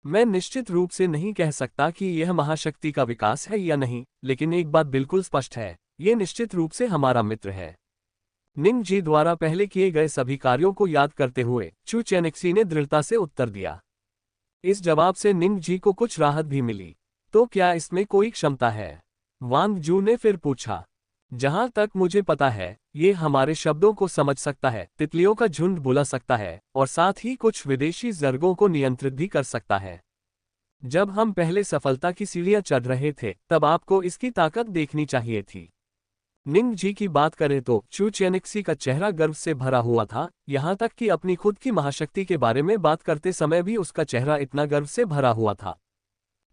मैं निश्चित रूप से नहीं कह सकता कि यह महाशक्ति का विकास है या नहीं, लेकिन एक बात बिल्कुल स्पष्ट है, ये निश्चित रूप से हमारा मित्र है। निंग जी द्वारा पहले किए गए सभी कार्यों को याद करते हुए चू चेनिक्सी ने दृढ़ता से उत्तर दिया। इस जवाब से निंग जी को कुछ राहत भी मिली। तो क्या इसमें कोई क्षमता है? वांग जू ने फिर पूछा। जहां तक मुझे पता है, ये हमारे शब्दों को समझ सकता है, तितलियों का झुंड बुला सकता है और साथ ही कुछ विदेशी ज़र्गों को नियंत्रित भी कर सकता है। जब हम पहले सफलता की सीढ़ियां चढ़ रहे थे, तब आपको इसकी ताकत देखनी चाहिए थी। निंग जी की बात करें तो चू चेनिक्सी का चेहरा गर्व से भरा हुआ था, यहां तक कि अपनी खुद की महाशक्ति के बारे में बात करते समय भी उसका चेहरा इतना गर्व से भरा हुआ था।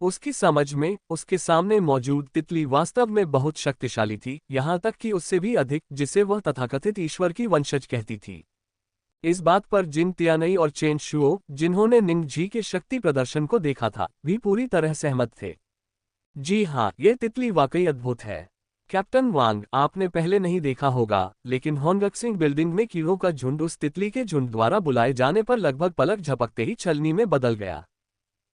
उसकी समझ में उसके सामने मौजूद तितली वास्तव में बहुत शक्तिशाली थी, यहां तक कि उससे भी अधिक, जिसे वह तथाकथित ईश्वर की वंशज कहती थी। इस बात पर जिन तियानई और चेन शुओ, जिन्होंने निंग जी के शक्ति प्रदर्शन को देखा था, भी पूरी तरह सहमत थे। जी हाँ, ये तितली वाकई अद्भुत है। कैप्टन वांग, आपने पहले नहीं देखा होगा, लेकिन होंगक्सिंग बिल्डिंग में कीड़ों का झुंड उस तितली के झुंड द्वारा बुलाए जाने पर लगभग पलक झपकते ही छलनी में बदल गया।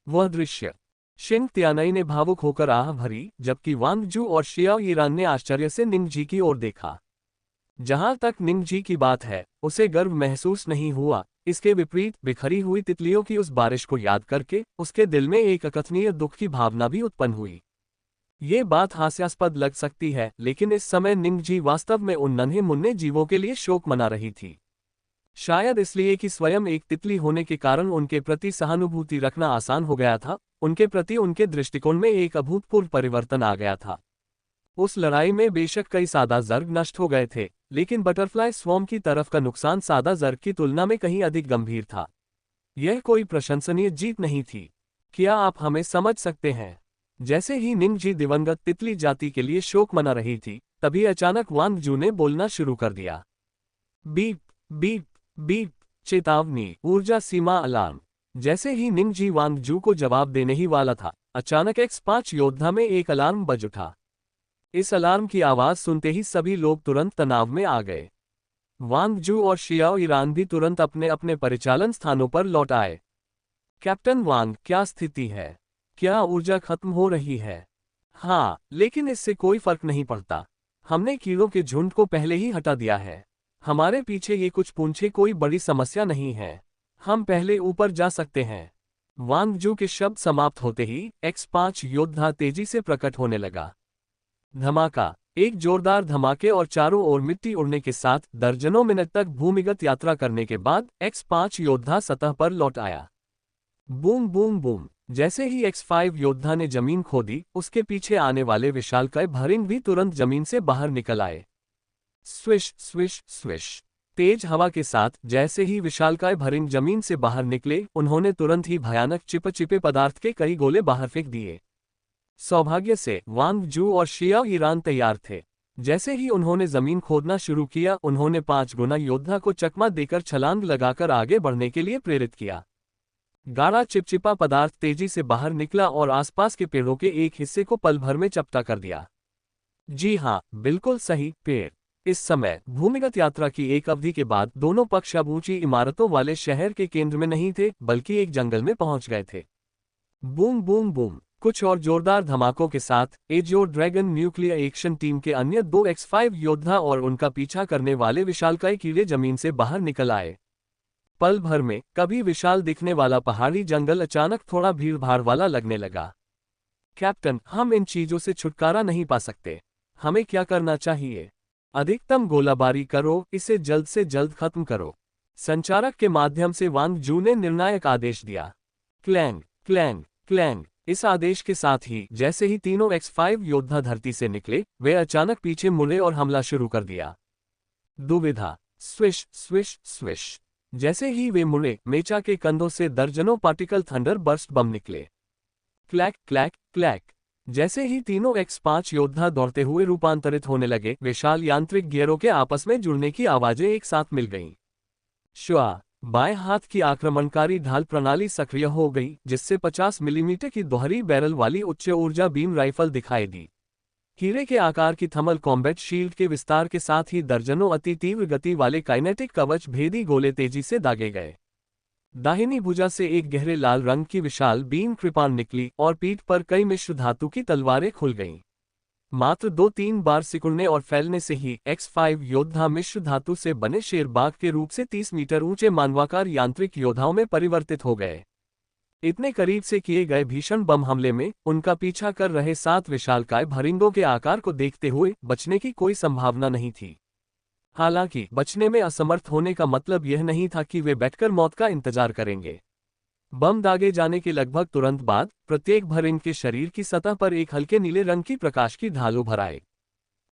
वह दृश्य। शिंग तियानई ने भावुक होकर आह भरी, जबकि वांग जू और शियाओ ईरान ने आश्चर्य से निंग जी की ओर देखा। जहां तक निंग जी की बात है, उसे गर्व महसूस नहीं हुआ। इसके विपरीत बिखरी हुई तितलियों की उस बारिश को याद करके उसके दिल में एक अकथनीय दुख की भावना भी उत्पन्न हुई। ये बात हास्यास्पद लग सकती है, लेकिन इस समय निंग जी वास्तव में उन नन्हे मुन्ने जीवों के लिए शोक मना रही थी। शायद इसलिए कि स्वयं एक तितली होने के कारण उनके प्रति सहानुभूति रखना आसान हो गया था। उनके प्रति उनके दृष्टिकोण में एक अभूतपूर्व परिवर्तन आ गया था। उस लड़ाई में बेशक कई सादा ज़र्ग नष्ट हो गए थे, लेकिन बटरफ्लाई स्वॉर्म की तरफ का नुकसान सादा ज़र्ग की तुलना में कहीं अधिक गंभीर था। यह कोई प्रशंसनीय जीत नहीं थी। क्या आप हमें समझ सकते हैं? जैसे ही निंग जी दिवंगत तितली जाति के लिए शोक मना रही थी, तभी अचानक वांग जू ने बोलना शुरू कर दिया। बीप बीप बीप, चेतावनी, ऊर्जा सीमा अलार्म। जैसे ही निंग जी वांग जू को जवाब देने ही वाला था, अचानक X5 योद्धा में एक अलार्म बज उठा। इस अलार्म की आवाज सुनते ही सभी लोग तुरंत तनाव में आ गए। वांग जू और शियाओ ईरान भी तुरंत अपने अपने परिचालन स्थानों पर लौट आए। कैप्टन वांग, क्या स्थिति है? क्या ऊर्जा खत्म हो रही है? हाँ, लेकिन इससे कोई फर्क नहीं पड़ता। हमने कीड़ों के झुंड को पहले ही हटा दिया है। हमारे पीछे ये कुछ पूंछे कोई बड़ी समस्या नहीं है। हम पहले ऊपर जा सकते हैं। वांग जू के शब्द समाप्त होते ही X5 योद्धा तेजी से प्रकट होने लगा। धमाका, एक जोरदार धमाके और चारों ओर मिट्टी उड़ने के साथ दर्जनों मिनट तक भूमिगत यात्रा करने के बाद X5 योद्धा सतह पर लौट आया। Boom boom boom. जैसे ही X5 योद्धा ने जमीन खोदी, उसके पीछे आने वाले विशालकाय भरिंग भी तुरंत जमीन से बाहर निकल आए। Swish swish swish. तेज हवा के साथ जैसे ही विशालकाय भरिंग जमीन से बाहर निकले, उन्होंने तुरंत ही भयानक चिपचिपे पदार्थ के कई गोले बाहर फेंक दिए। सौभाग्य से वांग जू और शियाओ ईरान तैयार थे। जैसे ही उन्होंने जमीन खोदना शुरू किया, उन्होंने 5 गुना योद्धा को चकमा देकर छलांग लगाकर आगे बढ़ने के लिए प्रेरित किया। गाढ़ा चिपचिपा पदार्थ तेजी से बाहर निकला और आसपास के पेड़ों के एक हिस्से को पल भर में चपटा कर दिया। जी हाँ, बिल्कुल सही, पेड़। इस समय भूमिगत यात्रा की एक अवधि के बाद दोनों पक्ष अब ऊंची इमारतों वाले शहर के केंद्र में नहीं थे, बल्कि एक जंगल में पहुंच गए थे। बूम बूम बूम, कुछ और जोरदार धमाकों के साथ AJIO dragon nuclear action team के अन्य 2 X5 योद्धा और उनका पीछा करने वाले विशालकाय कीड़े जमीन से बाहर निकल आए। पल भर में कभी विशाल दिखने वाला पहाड़ी जंगल अचानक थोड़ा भीड़भाड़ वाला लगने लगा। कैप्टन, हम इन चीजों से छुटकारा नहीं पा सकते। हमें क्या करना चाहिए? अधिकतम गोलाबारी करो, इसे जल्द से जल्द खत्म करो। संचारक के माध्यम से वांग जू ने निर्णायक आदेश दिया। Clang clang clang. इस आदेश के साथ ही जैसे ही तीनों X5 योद्धा धरती से निकले, वे अचानक पीछे मुड़े और हमला शुरू कर दिया। दुविधा। Swish swish swish. जैसे ही वे मुड़े, मेचा के कंधों से दर्जनों पार्टिकल थंडर बर्स्ट बम निकले। Clack clack clack. जैसे ही तीनों X5 योद्धा दौड़ते हुए रूपांतरित होने लगे, विशाल यांत्रिक गियरों के आपस में जुड़ने की आवाजें एक साथ मिल गईं। श्वा। बाएं हाथ की आक्रमणकारी ढाल प्रणाली सक्रिय हो गई, जिससे 50 मिलीमीटर की दोहरी बैरल वाली उच्च ऊर्जा बीम राइफल दिखाई दी। हीरे के आकार की थर्मल कॉम्बैट शील्ड के विस्तार के साथ ही दर्जनों अति तीव्र गति वाले काइनेटिक कवच भेदी गोले तेजी से दागे गए। दाहिनी भुजा से एक गहरे लाल रंग की विशाल बीम कृपाण निकली और पीठ पर कई मिश्र धातु की तलवारें खुल गईं। मात्र 2-3 बार सिकुड़ने और फैलने से ही X5 योद्धा मिश्र धातु से बने शेरबाग के रूप से 30 मीटर ऊंचे मानवाकार यांत्रिक योद्धाओं में परिवर्तित हो गए। इतने करीब से किए गए भीषण बम हमले में उनका पीछा कर रहे 7 विशालकाय भरिंगों के आकार को देखते हुए बचने की कोई संभावना नहीं थी। हालांकि बचने में असमर्थ होने का मतलब यह नहीं था कि वे बैठकर मौत का इंतजार करेंगे। बम दागे जाने के लगभग तुरंत बाद प्रत्येक भरिंग के शरीर की सतह पर एक हल्के नीले रंग की प्रकाश की ढाल उभर आए।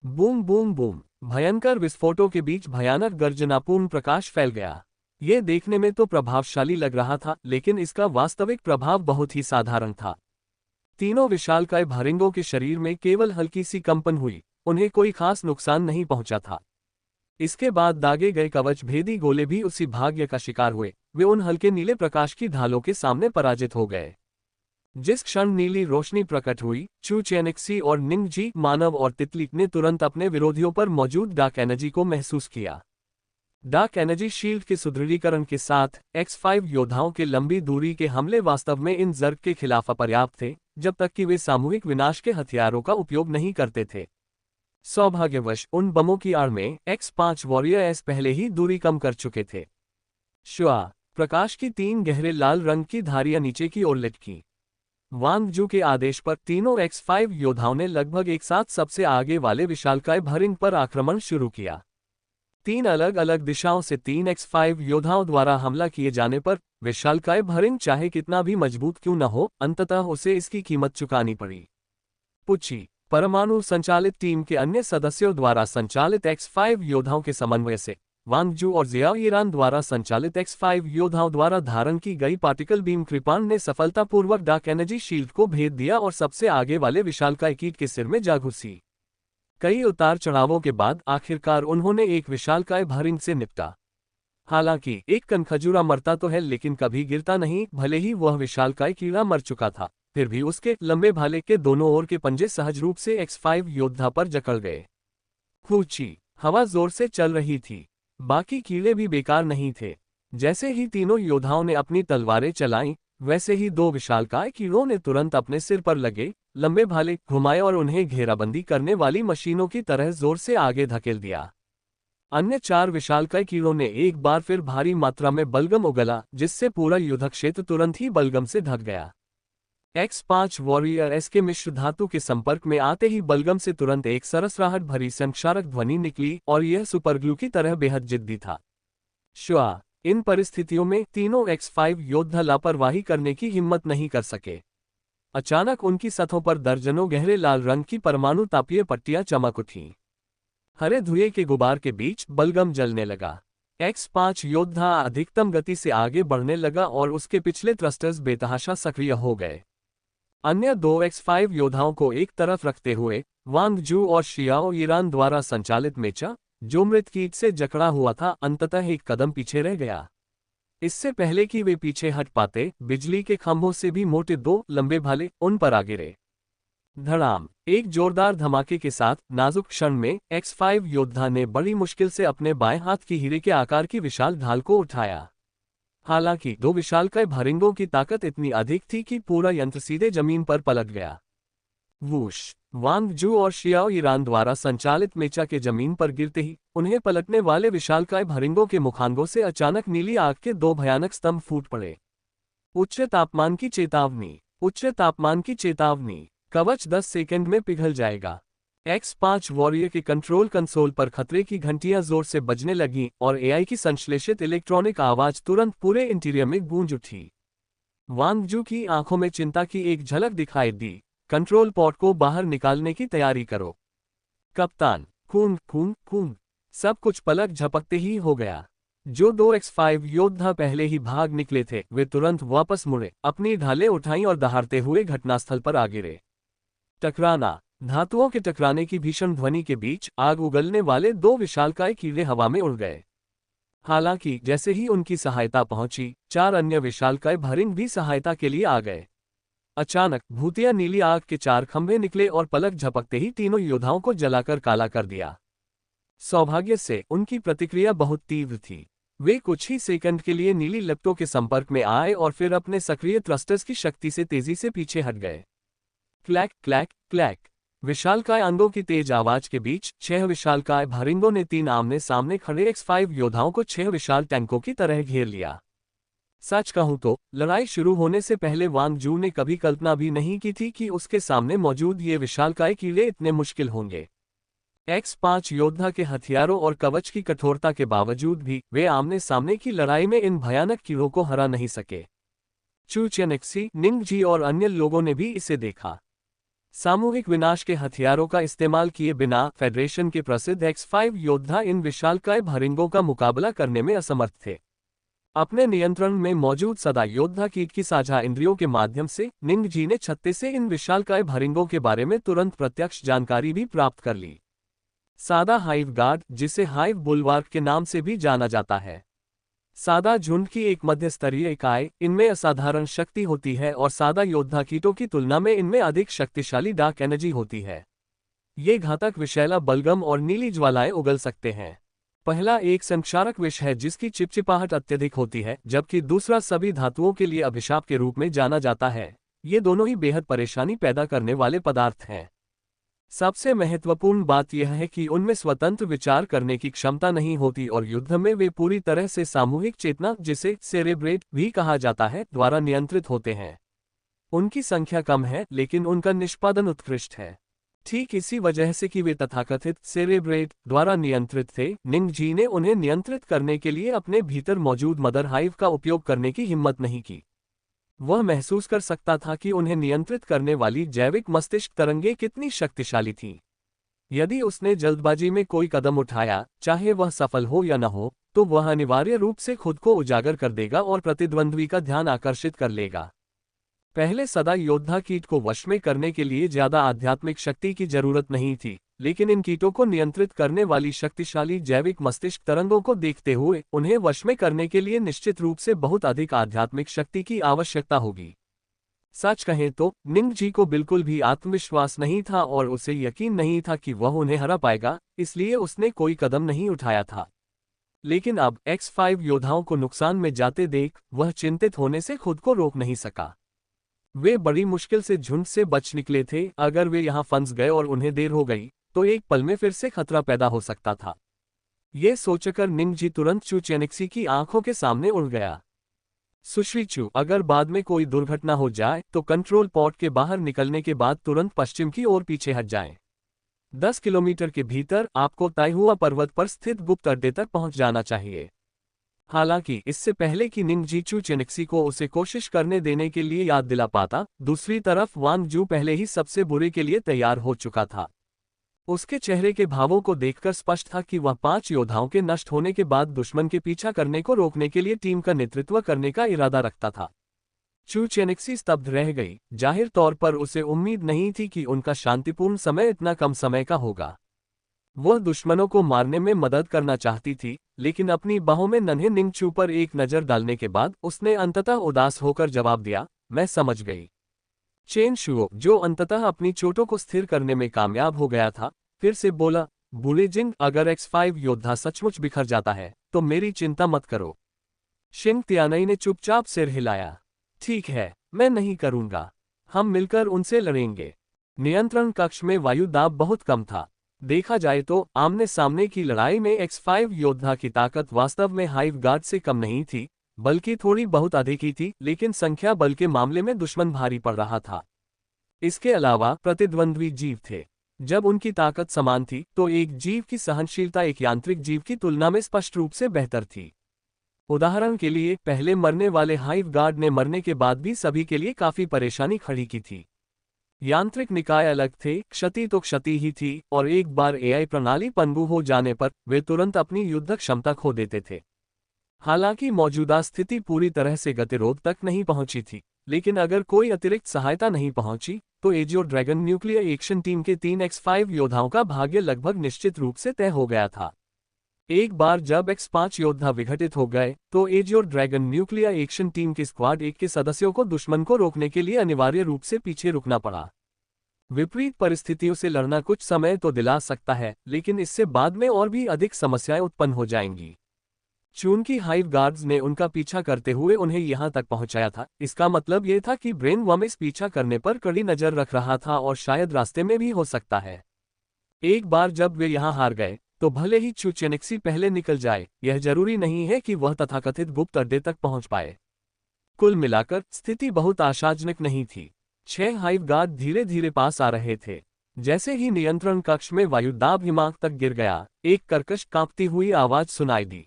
Boom boom boom. भयंकर विस्फोटों के बीच भयानक गर्जनापूर्ण प्रकाश फैल गया। यह देखने में तो प्रभावशाली लग रहा था, लेकिन इसका वास्तविक प्रभाव बहुत ही साधारण था। तीनों विशालकाय भरिंगों के शरीर में केवल हल्की सी कंपन हुई, उन्हें कोई खास नुकसान नहीं पहुंचा था। इसके बाद दागे गए कवच भेदी गोले भी उसी भाग्य का शिकार हुए, वे उन हल्के नीले प्रकाश की ढालों के सामने पराजित हो गए। जिस क्षण नीली रोशनी प्रकट हुई, चू चेनेक्सी और निंगजी मानव और तितली ने तुरंत अपने विरोधियों पर मौजूद डार्क एनर्जी को महसूस किया। डार्क एनर्जी शील्ड के सुदृढ़ीकरण के साथ X5 योद्धाओं के लंबी दूरी के हमले वास्तव में इन जर्ग के खिलाफ अपर्याप्त थे, जब तक कि वे सामूहिक विनाश के हथियारों का उपयोग नहीं करते थे। सौभाग्यवश उन बमों की आड़ में X5 वॉरियर पहले ही दूरी कम कर चुके थे। श्वा। प्रकाश की 3 गहरे लाल रंग की धारियां नीचे की ओर लटकीं। वांग जू के आदेश पर तीनों X5 योद्धाओं ने लगभग एक साथ सबसे आगे वाले विशालकाय भरिंग पर आक्रमण शुरू किया। 3 अलग अलग दिशाओं से 3 X5 योद्धाओं द्वारा हमला किए जाने पर विशालकाय भरिंग चाहे कितना भी मजबूत क्यों न हो, अंततः उसे इसकी कीमत चुकानी पड़ी। पुच्छी। परमाणु संचालित टीम के अन्य सदस्यों द्वारा संचालित X5 योद्धाओं के समन्वय से वांग जू और जियाओ ईरान द्वारा संचालित X5 योद्धाओं द्वारा धारण की गई पार्टिकल बीम कृपाण ने सफलतापूर्वक डार्क एनर्जी शील्ड को भेद दिया और सबसे आगे वाले विशालकाय कीट के सिर में जा घुसी। कई उतार चढ़ावों के बाद आखिरकार उन्होंने एक विशालकाय भरिंग से निपटा। हालांकि एक कनखजूरा मरता तो है, लेकिन कभी गिरता नहीं। भले ही वह विशालकाय कीड़ा मर चुका था, फिर भी उसके लंबे भाले के दोनों ओर के पंजे सहज रूप से X5 योद्धा पर जकड़ गए। खूची। हवा जोर से चल रही थी, बाकी कीड़े भी बेकार नहीं थे। जैसे ही तीनों योद्धाओं ने अपनी तलवारें चलाईं, वैसे ही 2 विशालकाय कीड़ों ने तुरंत अपने सिर पर लगे लंबे भाले घुमाए और उन्हें घेराबंदी करने वाली मशीनों की तरह जोर से आगे धकेल दिया। अन्य 4 विशालकाय कीड़ों ने एक बार फिर भारी मात्रा में बलगम उगला, जिससे पूरा युद्ध क्षेत्र तुरंत ही बलगम से ढक गया। X5 वॉरियर के मिश्र धातु के संपर्क में आते ही बलगम से तुरंत एक सरसराहट भरी संक्षारक ध्वनि निकली और यह सुपरग्लू की तरह बेहद जिद्दी था। श्वा। इन परिस्थितियों में तीनों X5 योद्धा लापरवाही करने की हिम्मत नहीं कर सके। अचानक उनकी सतहों पर दर्जनों गहरे लाल रंग की परमाणु तापीय पट्टियां चमक उठीं। हरे धुएं के गुबार के बीच बलगम जलने लगा। X5 योद्धा अधिकतम गति से आगे बढ़ने लगा और उसके पिछले थ्रस्टर्स बेतहाशा सक्रिय हो गए। अन्य दो X5 योद्धाओं को एक तरफ रखते हुए वांग जू और शियाओ ईरान द्वारा संचालित मेचा, जो मृत कीट से जकड़ा हुआ था, अंततः एक कदम पीछे रह गया। इससे पहले कि वे पीछे हट पाते, बिजली के खंभों से भी मोटे दो लंबे भाले उन पर आ गिरे। धड़ाम! एक जोरदार धमाके के साथ नाजुक क्षण में X5 योद्धा ने बड़ी मुश्किल से अपने बाएं हाथ की हीरे के आकार की विशाल ढाल को उठाया। हालांकि दो विशालकाय भरिंगों की ताकत इतनी अधिक थी कि पूरा यंत्र सीधे जमीन पर पलट गया। वूश! वांग जू और शियाओ ईरान द्वारा संचालित मेचा के जमीन पर गिरते ही उन्हें पलटने वाले विशालकाय भरिंगों के मुखांगों से अचानक नीली आग के दो भयानक स्तंभ फूट पड़े। उच्च तापमान की चेतावनी! उच्च तापमान की चेतावनी! कवच 10 सेकंड में पिघल जाएगा। X5 वॉरियर के कंट्रोल कंसोल पर खतरे की घंटियां जोर से बजने लगीं और एआई की संश्लेषित इलेक्ट्रॉनिक आवाज तुरंत पूरे इंटीरियर में गूंज उठी। वांग जू की आंखों में चिंता की एक झलक दिखाई दी। कंट्रोल पॉड को बाहर निकालने की तैयारी करो। कप्तान! कूंग कूंग कूंग! सब कुछ पलक झपकते ही हो गया। जो दो X5 योद्धा पहले ही भाग निकले थे, वे तुरंत वापस मुड़े, अपनी ढालें उठाईं और दहाड़ते हुए घटनास्थल पर आ गिरे। टकराना! धातुओं के टकराने की भीषण ध्वनि के बीच आग उगलने वाले दो विशालकाय कीड़े हवा में उड़ गए। हालांकि जैसे ही उनकी सहायता पहुंची, 4 अन्य विशालकाय भरिंग भी सहायता के लिए आ गए। अचानक भूतिया नीली आग के 4 खंभे निकले और पलक झपकते ही तीनों योद्धाओं को जलाकर काला कर दिया। सौभाग्य से उनकी प्रतिक्रिया बहुत तीव्र थी। वे कुछ ही सेकंड के लिए नीली लपटों के संपर्क में आए और फिर अपने सक्रिय थ्रस्टर्स की शक्ति से तेजी से पीछे हट गए। Clack clack clack! विशालकाय अंगों की तेज आवाज के बीच 6 विशालकाय भरिंगों ने 3 आमने सामने खड़े X5 योद्धाओं को 6 विशाल टैंकों की तरह घेर लिया। सच कहूं तो लड़ाई शुरू होने से पहले वांग जू ने कभी कल्पना भी नहीं की थी कि उसके सामने मौजूद ये विशालकाय कीड़े इतने मुश्किल होंगे। X5 योद्धा के हथियारों और कवच की कठोरता के बावजूद भी वे आमने सामने की लड़ाई में इन भयानक कीड़ों को हरा नहीं सके। चू चेनेक्सी, निंग जी और अन्य लोगों ने भी इसे देखा। सामूहिक विनाश के हथियारों का इस्तेमाल किए बिना फेडरेशन के प्रसिद्ध X5 योद्धा इन विशालकाय भरिंगों का मुकाबला करने में असमर्थ थे। अपने नियंत्रण में मौजूद सदा योद्धा कीट की साझा इंद्रियों के माध्यम से निंग जी ने छत्ते से इन विशालकाय भरिंगों के बारे में तुरंत प्रत्यक्ष जानकारी भी प्राप्त कर ली। सादा हाइव गार्ड, जिसे हाइव बुलवार्क के नाम से भी जाना जाता है, सादा झुंड की एक मध्य स्तरीय इकाई, इनमें असाधारण शक्ति होती है और सादा योद्धा कीटों की तुलना में इनमें अधिक शक्तिशाली डार्क एनर्जी होती है। ये घातक विषैला बलगम और नीली ज्वालाएं उगल सकते हैं। पहला एक संक्षारक विष है जिसकी चिपचिपाहट अत्यधिक होती है, जबकि दूसरा सभी धातुओं के लिए अभिशाप के रूप में जाना जाता है। ये दोनों ही बेहद परेशानी पैदा करने वाले पदार्थ हैं। सबसे महत्वपूर्ण बात यह है कि उनमें स्वतंत्र विचार करने की क्षमता नहीं होती और युद्ध में वे पूरी तरह से सामूहिक चेतना, जिसे सेरेब्रेट भी कहा जाता है, द्वारा नियंत्रित होते हैं। उनकी संख्या कम है, लेकिन उनका निष्पादन उत्कृष्ट है। ठीक इसी वजह से कि वे तथाकथित सेरेब्रेट द्वारा नियंत्रित थे, निंग जी ने उन्हें नियंत्रित करने के लिए अपने भीतर मौजूद मदर हाइव का उपयोग करने की हिम्मत नहीं की। वह महसूस कर सकता था कि उन्हें नियंत्रित करने वाली जैविक मस्तिष्क तरंगें कितनी शक्तिशाली थीं। यदि उसने जल्दबाजी में कोई कदम उठाया, चाहे वह सफल हो या न हो, तो वह अनिवार्य रूप से खुद को उजागर कर देगा और प्रतिद्वंद्वी का ध्यान आकर्षित कर लेगा। पहले सदा योद्धा कीट को वश में करने के लिए ज्यादा आध्यात्मिक शक्ति की जरूरत नहीं थी, लेकिन इन कीटों को नियंत्रित करने वाली शक्तिशाली जैविक मस्तिष्क तरंगों को देखते हुए उन्हें वश में करने के लिए निश्चित रूप से बहुत अधिक आध्यात्मिक शक्ति की आवश्यकता होगी। सच कहें तो निंग जी को बिल्कुल भी आत्मविश्वास नहीं था और उसे यकीन नहीं था कि वह उन्हें हरा पाएगा, इसलिए उसने कोई कदम नहीं उठाया था। लेकिन अब X5 योद्धाओं को नुकसान में जाते देख वह चिंतित होने से खुद को रोक नहीं सका। वे बड़ी मुश्किल से झुंड से बच निकले थे। अगर वे यहां फंस गए और उन्हें देर हो गई, तो एक पल में फिर से खतरा पैदा हो सकता था। ये सोचकर निंग जी तुरंत चू चेनेक्सी की आंखों के सामने उड़ गया। सुश्री चू, अगर बाद में कोई दुर्घटना हो जाए तो कंट्रोल पॉड के बाहर निकलने के बाद तुरंत पश्चिम की ओर पीछे हट जाएं। 10 किलोमीटर के भीतर आपको ताइहुआ पर्वत पर स्थित गुप्त अड्डे तक पहुंच जाना चाहिए। हालांकि इससे पहले कि निंग जी चू चेनेक्सी को उसे कोशिश करने देने के लिए याद दिला पाता, दूसरी तरफ वांग जू पहले ही सबसे बुरे के लिए तैयार हो चुका था। उसके चेहरे के भावों को देखकर स्पष्ट था कि वह 5 योद्धाओं के नष्ट होने के बाद दुश्मन के पीछा करने को रोकने के लिए टीम का नेतृत्व करने का इरादा रखता था। चू चेनेक्सी स्तब्ध रह गई। जाहिर तौर पर उसे उम्मीद नहीं थी कि उनका शांतिपूर्ण समय इतना कम समय का होगा। वह दुश्मनों को मारने में मदद करना चाहती थी, लेकिन अपनी बाहों में नन्हे निंगचू पर एक नज़र डालने के बाद उसने अंततः उदास होकर जवाब दिया, मैं समझ गई। चेन शुओ, जो अंततः अपनी चोटों को स्थिर करने में कामयाब हो गया था, फिर से बोला, बूढ़े जिंग, अगर X5 योद्धा सचमुच बिखर जाता है तो मेरी चिंता मत करो। शिंग तियानई ने चुपचाप सिर हिलाया। ठीक है, मैं नहीं करूंगा। हम मिलकर उनसे लड़ेंगे। नियंत्रण कक्ष में वायु दाब बहुत कम था। देखा जाए तो आमने सामने की लड़ाई में X5 योद्धा की ताकत वास्तव में हाइव गार्ड से कम नहीं थी, बल्कि थोड़ी बहुत अधिक ही थी, लेकिन संख्या बल के मामले में दुश्मन भारी पड़ रहा था। इसके अलावा प्रतिद्वंद्वी जीव थे। जब उनकी ताकत समान थी तो एक जीव की सहनशीलता एक यांत्रिक जीव की तुलना में स्पष्ट रूप से बेहतर थी। उदाहरण के लिए, पहले मरने वाले हाइव गार्ड ने मरने के बाद भी सभी के लिए काफी परेशानी खड़ी की थी। यांत्रिक निकाय अलग थे, क्षति तो क्षति ही थी, और एक बार एआई प्रणाली पनडु हो जाने पर वे तुरंत अपनी युद्ध क्षमता खो देते थे। हालांकि मौजूदा स्थिति पूरी तरह से गतिरोध तक नहीं पहुंची थी, लेकिन अगर कोई अतिरिक्त सहायता नहीं पहुंची तो AJIO dragon nuclear action team के 3 X5 योद्धाओं का भाग्य लगभग निश्चित रूप से तय हो गया था। एक बार जब X5 योद्धा विघटित हो गए तो AJIO dragon nuclear action team के स्क्वाड 1 के सदस्यों को दुश्मन को रोकने के लिए अनिवार्य रूप से पीछे रुकना पड़ा। विपरीत परिस्थितियों से लड़ना कुछ समय तो दिला सकता है, लेकिन इससे बाद में और भी अधिक समस्याएं उत्पन्न हो जाएंगी। चूंकि हाइव गार्ड्स ने उनका पीछा करते हुए उन्हें यहां तक पहुंचाया था, इसका मतलब यह था कि ब्रेन वर्म इस पीछा करने पर कड़ी नजर रख रहा था और शायद रास्ते में भी हो सकता है। एक बार जब वे यहां हार गए तो भले ही चू चेनेक्सी पहले निकल जाए, यह जरूरी नहीं है कि वह तथाकथित गुप्त अड्डे तक पहुंच पाए। कुल मिलाकर स्थिति बहुत आशाजनक नहीं थी। 6 हाइव गार्ड धीरे धीरे पास आ रहे थे। जैसे ही नियंत्रण कक्ष में वायु दाब हिमांक तक गिर गया, एक कर्कश कांपती हुई आवाज सुनाई दी,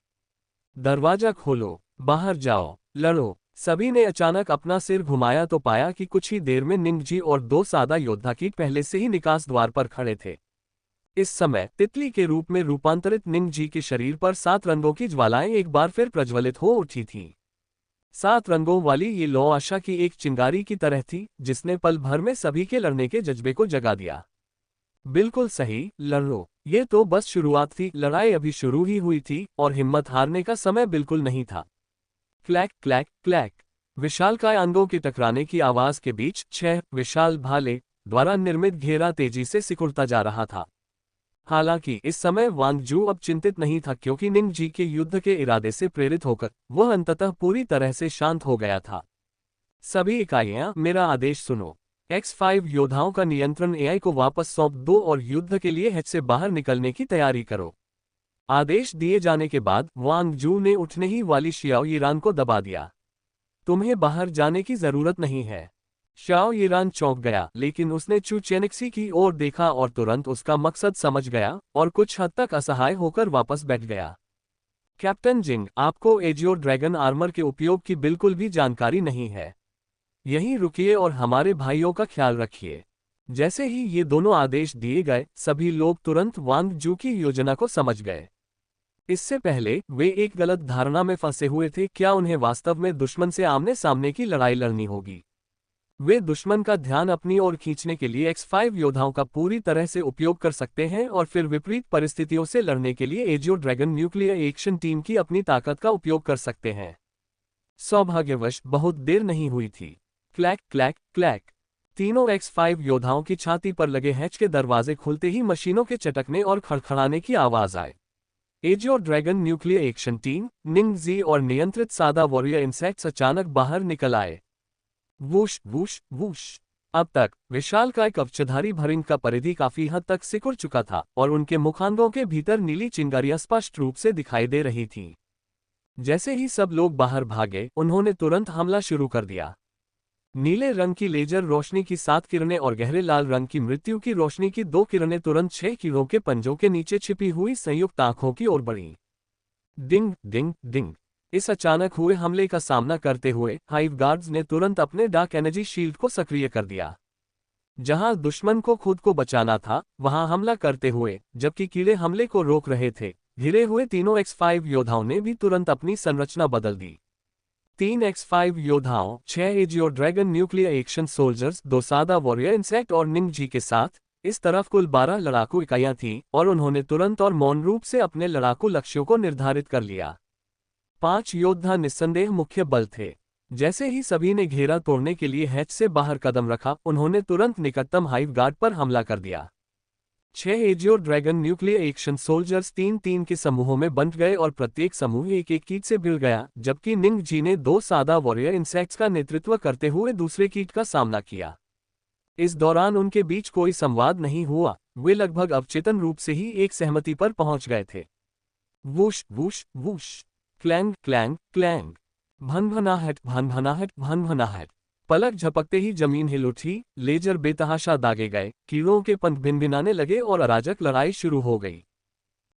दरवाजा खोलो, बाहर जाओ, लड़ो। सभी ने अचानक अपना सिर घुमाया तो पाया कि कुछ ही देर में निंगजी और 2 सादा योद्धा कीट पहले से ही निकास द्वार पर खड़े थे। इस समय तितली के रूप में रूपांतरित निंगजी के शरीर पर 7 रंगों की ज्वालाएं एक बार फिर प्रज्वलित हो उठी थीं। 7 रंगों वाली ये लौ आशा की एक चिंगारी की तरह थी, जिसने पल भर में सभी के लड़ने के जज्बे को जगा दिया। बिल्कुल सही, लड़ो। ये तो बस शुरुआत थी, लड़ाई अभी शुरू ही हुई थी और हिम्मत हारने का समय बिल्कुल नहीं था। क्लैक क्लैक क्लैक, विशालकाय अंगों के टकराने की आवाज के बीच 6 विशाल भाले द्वारा निर्मित घेरा तेजी से सिकुड़ता जा रहा था। हालांकि इस समय वांग जू अब चिंतित नहीं था, क्योंकि निंगजी के युद्ध के इरादे से प्रेरित होकर वह अंततः पूरी तरह से शांत हो गया था। सभी इकाइयां, मेरा आदेश सुनो। X5 योद्धाओं का नियंत्रण एआई को वापस सौंप दो और युद्ध के लिए हैच से बाहर निकलने की तैयारी करो। आदेश दिए जाने के बाद वांग जू ने उठने ही वाली शियाओ यीरान को दबा दिया। तुम्हें बाहर जाने की जरूरत नहीं है। शाओ यीरान चौंक गया, लेकिन उसने चू चेनेक्सी की ओर देखा और तुरंत उसका मकसद समझ गया और कुछ हद तक असहाय होकर वापस बैठ गया। कैप्टन जिंग, आपको एजियो ड्रैगन आर्मर के उपयोग की बिल्कुल भी जानकारी नहीं है। यहीं रुकिए और हमारे भाइयों का ख्याल रखिए। जैसे ही ये दोनों आदेश दिए गए, सभी लोग तुरंत वांग जू की योजना को समझ गए। इससे पहले वे एक गलत धारणा में फंसे हुए थे, क्या उन्हें वास्तव में दुश्मन से आमने सामने की लड़ाई लड़नी होगी। वे दुश्मन का ध्यान अपनी ओर खींचने के लिए X5 योद्धाओं का पूरी तरह से उपयोग कर सकते हैं और फिर विपरीत परिस्थितियों से लड़ने के लिए AJIO dragon nuclear action team की अपनी ताकत का उपयोग कर सकते हैं। सौभाग्यवश बहुत देर नहीं हुई थी। क्लैक क्लैक क्लैक, तीनों X5 योद्धाओं की छाती पर लगे हैच के दरवाजे खुलते ही मशीनों के चटकने और खड़खड़ाने की आवाज आए। एजियो ड्रैगन न्यूक्लियर एक्शन टीम, निंगजी और नियंत्रित सादा वॉरियर इंसेक्ट्स अचानक बाहर निकल आए। Whoosh whoosh whoosh. अब तक विशालकाय कवचधारी भरिंग का परिधि काफी हद तक सिकुड़ चुका था और उनके मुखांगों के भीतर नीली चिंगारियां स्पष्ट रूप से दिखाई दे रही थीं। जैसे ही सब लोग बाहर भागे, उन्होंने तुरंत हमला शुरू कर दिया। नीले रंग की लेजर रोशनी की 7 किरणें और गहरे लाल रंग की मृत्यु की रोशनी की 2 किरणें तुरंत 6 कीड़ों के पंजों के नीचे छिपी हुई संयुक्त आंखों की ओर बढ़ीं। डिंग डिंग डिंग। इस अचानक हुए हमले का सामना करते हुए हाइव गार्ड्स ने तुरंत अपने डार्क एनर्जी शील्ड को सक्रिय कर दिया। जहां दुश्मन को खुद को बचाना था, वहां हमला करते हुए जबकि कीड़े हमले को रोक रहे थे, घिरे हुए तीनों X5 योद्धाओं ने भी तुरंत अपनी संरचना बदल दी। 3x5 योद्धाओं, 6 AJIO dragon nuclear action soldiers, 2 सादा वॉरियर इंसेक्ट और निंग जी के साथ इस तरफ कुल 12 लड़ाकू इकाइयां थीं और उन्होंने तुरंत और मौन रूप से अपने लड़ाकू लक्ष्यों को निर्धारित कर लिया। 5 योद्धा निस्संदेह मुख्य बल थे। जैसे ही सभी ने घेरा तोड़ने के लिए हैच से बाहर कदम रखा, उन्होंने तुरंत निकटतम हाइव गार्ड पर हमला कर दिया। 6 AJIO dragon nuclear action soldiers 3-3 के समूहों में बंट गए और प्रत्येक समूह एक एक कीट से भिड़ गया, जबकि निंग जी ने 2 सादा वॉरियर इंसेक्ट्स का नेतृत्व करते हुए दूसरे कीट का सामना किया। इस दौरान उनके बीच कोई संवाद नहीं हुआ, वे लगभग अवचेतन रूप से ही एक सहमति पर पहुंच गए थे। Whoosh whoosh whoosh, clang clang clang, भनभनाहट भनभनाहट भनभनाहट। पलक झपकते ही जमीन हिल उठी, लेजर बेतहाशा दागे गए, कीड़ों के पंख भिनभिनाने लगे और अराजक लड़ाई शुरू हो गई।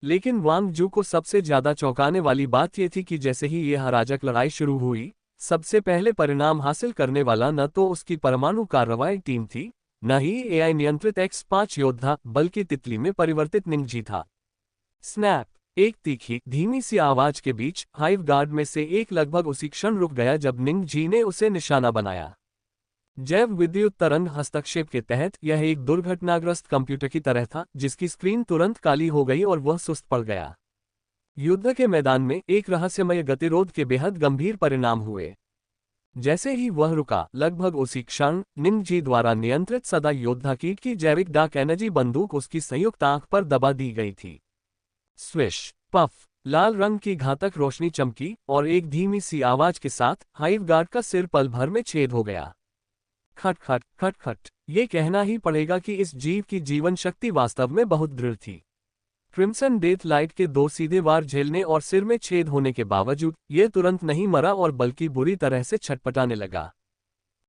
लेकिन वांग जू को सबसे ज्यादा चौंकाने वाली बात यह थी कि जैसे ही यह अराजक लड़ाई शुरू हुई, सबसे पहले परिणाम हासिल करने वाला न तो उसकी परमाणु कार्रवाई टीम थी, न ही एआई नियंत्रित X5 योद्धा, बल्कि तितली में परिवर्तित निंग जी था। स्नैप! एक तीखी, धीमी सी आवाज के बीच हाइव गार्ड में से एक लगभग उसी क्षण रुक गया जब निंग जी ने उसे निशाना बनाया। जैव विद्युत तरंग हस्तक्षेप के तहत यह एक दुर्घटनाग्रस्त कंप्यूटर की तरह था, जिसकी स्क्रीन तुरंत काली हो गई और वह सुस्त पड़ गया। युद्ध के मैदान में एक रहस्यमय गतिरोध के बेहद गंभीर परिणाम हुए। जैसे ही वह रुका, लगभग उसी क्षण निंग जी द्वारा नियंत्रित सदा योद्धा कीट की जैविक डार्क एनर्जी बंदूक उसकी संयुक्त आंख पर दबा दी गई थी। स्विश, पफ, लाल रंग की घातक रोशनी चमकी और एक धीमी सी आवाज के साथ हाइव गार्ड का सिर पल भर में छेद हो गया। खट खट खट खट, ये कहना ही पड़ेगा कि इस जीव की जीवन शक्ति वास्तव में बहुत दृढ़ थी। क्रिम्सन डेथ लाइट के 2 सीधे वार झेलने और सिर में छेद होने के बावजूद यह तुरंत नहीं मरा और बल्कि बुरी तरह से छटपटाने लगा।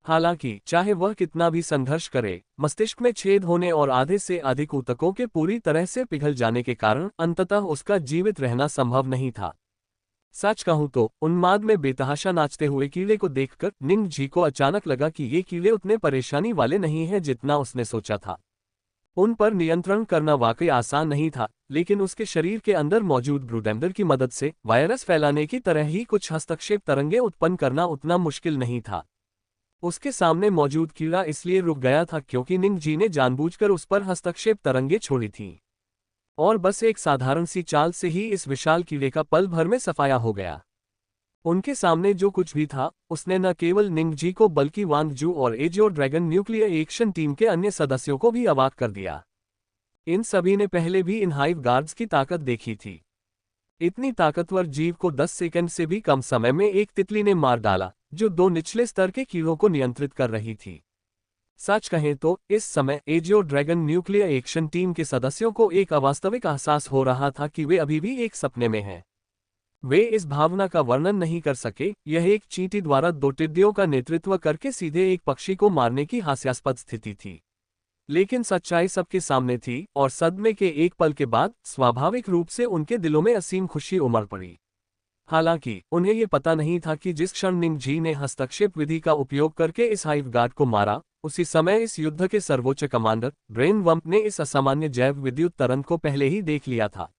हालांकि चाहे वह कितना भी संघर्ष करे, मस्तिष्क में छेद होने और आधे से अधिक ऊतकों के पूरी तरह से पिघल जाने के कारण अंततः उसका जीवित रहना संभव नहीं था। सच कहूं तो उन्माद में बेतहाशा नाचते हुए कीड़े को देखकर निंग जी को अचानक लगा कि ये कीड़े उतने परेशानी वाले नहीं हैं जितना उसने सोचा था। उन पर नियंत्रण करना वाकई आसान नहीं था, लेकिन उसके शरीर के अंदर मौजूद ब्रूडेम्डर की मदद से वायरस फैलाने की तरह ही कुछ हस्तक्षेप तरंगें उत्पन्न करना उतना मुश्किल नहीं था। उसके सामने मौजूद कीड़ा इसलिए रुक गया था क्योंकि निंग जी ने जानबूझकर उस पर हस्तक्षेप तरंगें छोड़ी थीं। और बस एक साधारण सी चाल से ही इस विशाल कीड़े का पल भर में सफाया हो गया। उनके सामने जो कुछ भी था, उसने न केवल निंग जी को बल्कि वांग जू और AJIO dragon nuclear action team के अन्य सदस्यों को भी अवाक कर दिया। इन सभी ने पहले भी इन हाइव गार्ड्स की ताकत देखी थी। इतनी ताकतवर जीव को 10 सेकंड से भी कम समय में एक तितली ने मार डाला, जो 2 निचले स्तर के कीड़ों को नियंत्रित कर रही थी। सच कहें तो इस समय AJIO dragon nuclear action team के सदस्यों को एक अवास्तविक एहसास हो रहा था कि वे अभी भी एक सपने में हैं। वे इस भावना का वर्णन नहीं कर सके। यह एक चींटी द्वारा 2 टिड्डियों का नेतृत्व करके सीधे एक पक्षी को मारने की हास्यास्पद स्थिति थी। लेकिन सच्चाई सबके सामने थी और सदमे के एक पल के बाद स्वाभाविक रूप से उनके दिलों में असीम खुशी उमड़ पड़ी। हालांकि उन्हें यह पता नहीं था कि जिस क्षण निंग जी ने हस्तक्षेप विधि का उपयोग करके इस हाइव गार्ड को मारा, उसी समय इस युद्ध के सर्वोच्च कमांडर ब्रेन वम्प ने इस असामान्य जैव विद्युत तरंग को पहले ही देख लिया था।